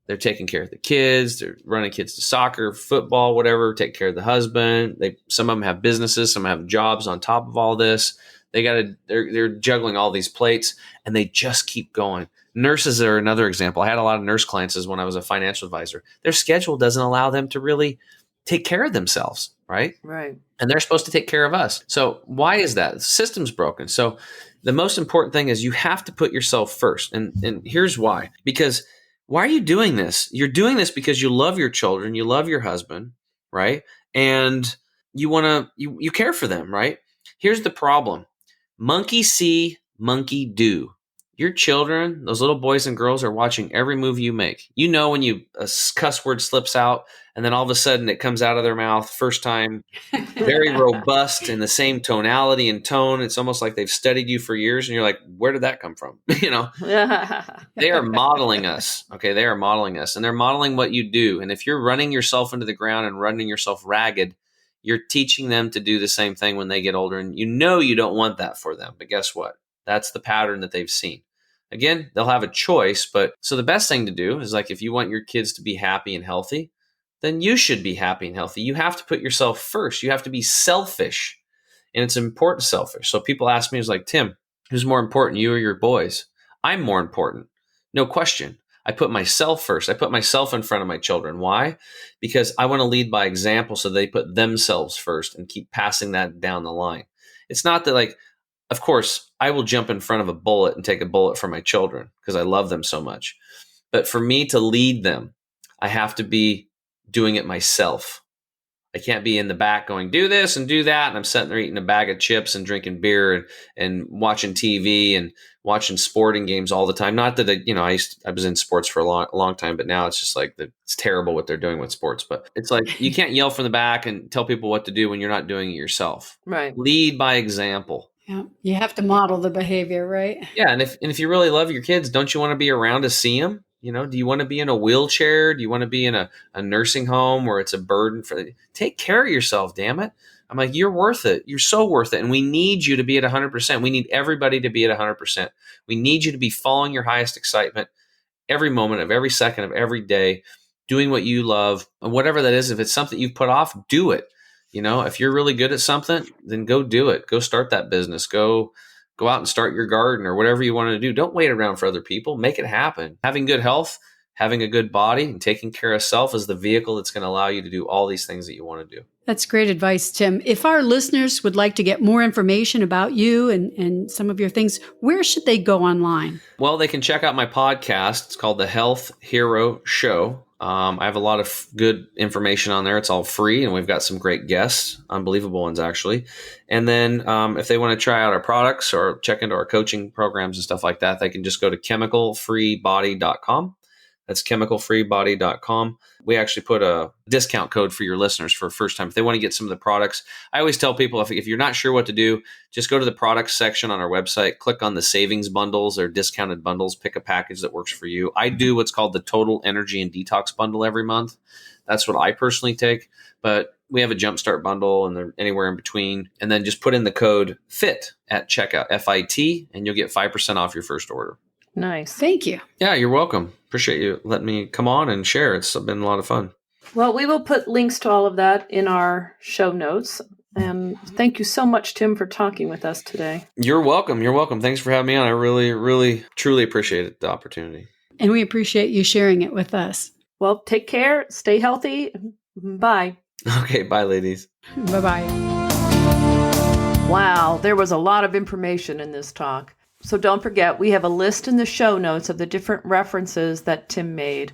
They're taking care of the kids. They're running kids to soccer, football, whatever, take care of the husband. Some of them have businesses, some have jobs on top of all this. They're juggling all these plates, and they just keep going. Nurses are another example. I had a lot of nurse clients when I was a financial advisor. Their schedule doesn't allow them to really take care of themselves, right? Right. And they're supposed to take care of us. So why is that? The system's broken. So the most important thing is you have to put yourself first. And here's why. Because why are you doing this? You're doing this because you love your children, you love your husband, right? And you want to, you care for them, right? Here's the problem. Monkey see, monkey do. Your children, those little boys and girls, are watching every move you make. You know when a cuss word slips out and then all of a sudden it comes out of their mouth first time, very robust in the same tonality and tone. It's almost like they've studied you for years and you're like, where did that come from? They are modeling us. Okay, they are modeling us and they're modeling what you do. And if you're running yourself into the ground and running yourself ragged, you're teaching them to do the same thing when they get older. And you don't want that for them. But guess what? That's the pattern that they've seen. Again, they'll have a choice. But so the best thing to do is like if you want your kids to be happy and healthy, then you should be happy and healthy. You have to put yourself first. You have to be selfish. And it's important selfish. So people ask me, it's like, Tim, who's more important, you or your boys? I'm more important. No question. I put myself first. I put myself in front of my children. Why? Because I want to lead by example so they put themselves first and keep passing that down the line. It's not that like, of course, I will jump in front of a bullet and take a bullet for my children because I love them so much. But for me to lead them, I have to be doing it myself. I can't be in the back going, do this and do that. And I'm sitting there eating a bag of chips and drinking beer and watching TV and watching sporting games all the time. Not that, I was in sports for a long time, but now it's just like, it's terrible what they're doing with sports. But it's like, you can't yell from the back and tell people what to do when you're not doing it yourself. Right. Lead by example. Yeah. You have to model the behavior, right? Yeah. And if you really love your kids, don't you want to be around to see them? Do you want to be in a wheelchair? Do you want to be in a nursing home where it's a burden take care of yourself, damn it. I'm like, you're worth it. You're so worth it. And we need you to be at 100%. We need everybody to be at 100%. We need you to be following your highest excitement every moment of every second of every day, doing what you love and whatever that is. If it's something you've put off, do it. If you're really good at something, then go do it. Go start that business. Go out and start your garden or whatever you want to do. Don't wait around for other people. Make it happen. Having good health, having a good body, and taking care of self is the vehicle that's going to allow you to do all these things that you want to do. That's great advice, Tim. If our listeners would like to get more information about you and some of your things, where should they go online? Well, they can check out my podcast. It's called The Health Hero Show. I have a lot of good information on there. It's all free, and we've got some great guests, unbelievable ones, actually. And then if they want to try out our products or check into our coaching programs and stuff like that, they can just go to chemicalfreebody.com. That's chemicalfreebody.com. We actually put a discount code for your listeners for first time. If they want to get some of the products, I always tell people if you're not sure what to do, just go to the products section on our website, click on the savings bundles or discounted bundles, pick a package that works for you. I do what's called the Total Energy and Detox bundle every month. That's what I personally take, but we have a Jumpstart bundle and they're anywhere in between. And then just put in the code FIT at checkout, FIT, and you'll get 5% off your first order. Nice. Thank you. Yeah, you're welcome. Appreciate you letting me come on and share. It's been a lot of fun. Well, we will put links to all of that in our show notes. And thank you so much, Tim, for talking with us today. You're welcome. You're welcome. Thanks for having me on. I really, really, truly appreciate the opportunity. And we appreciate you sharing it with us. Well, take care. Stay healthy. Bye. Okay. Bye, ladies. Bye-bye. Wow. There was a lot of information in this talk. So don't forget, we have a list in the show notes of the different references that Tim made.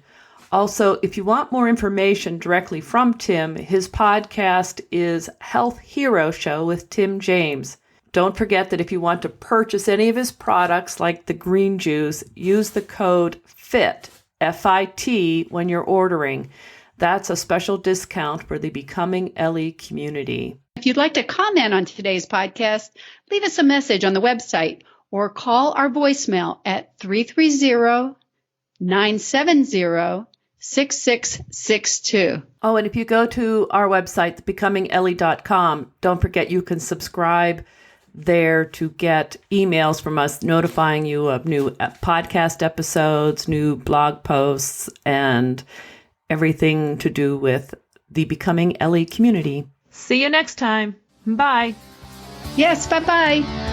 Also, if you want more information directly from Tim, his podcast is Health Hero Show with Tim James. Don't forget that if you want to purchase any of his products like the green juice, use the code FIT, F-I-T, when you're ordering. That's a special discount for the Becoming Ellie community. If you'd like to comment on today's podcast, leave us a message on the website or call our voicemail at 330-970-6662. Oh, and if you go to our website, becomingellie.com, don't forget you can subscribe there to get emails from us notifying you of new podcast episodes, new blog posts, and everything to do with the Becoming Ellie community. See you next time. Bye. Yes, bye-bye.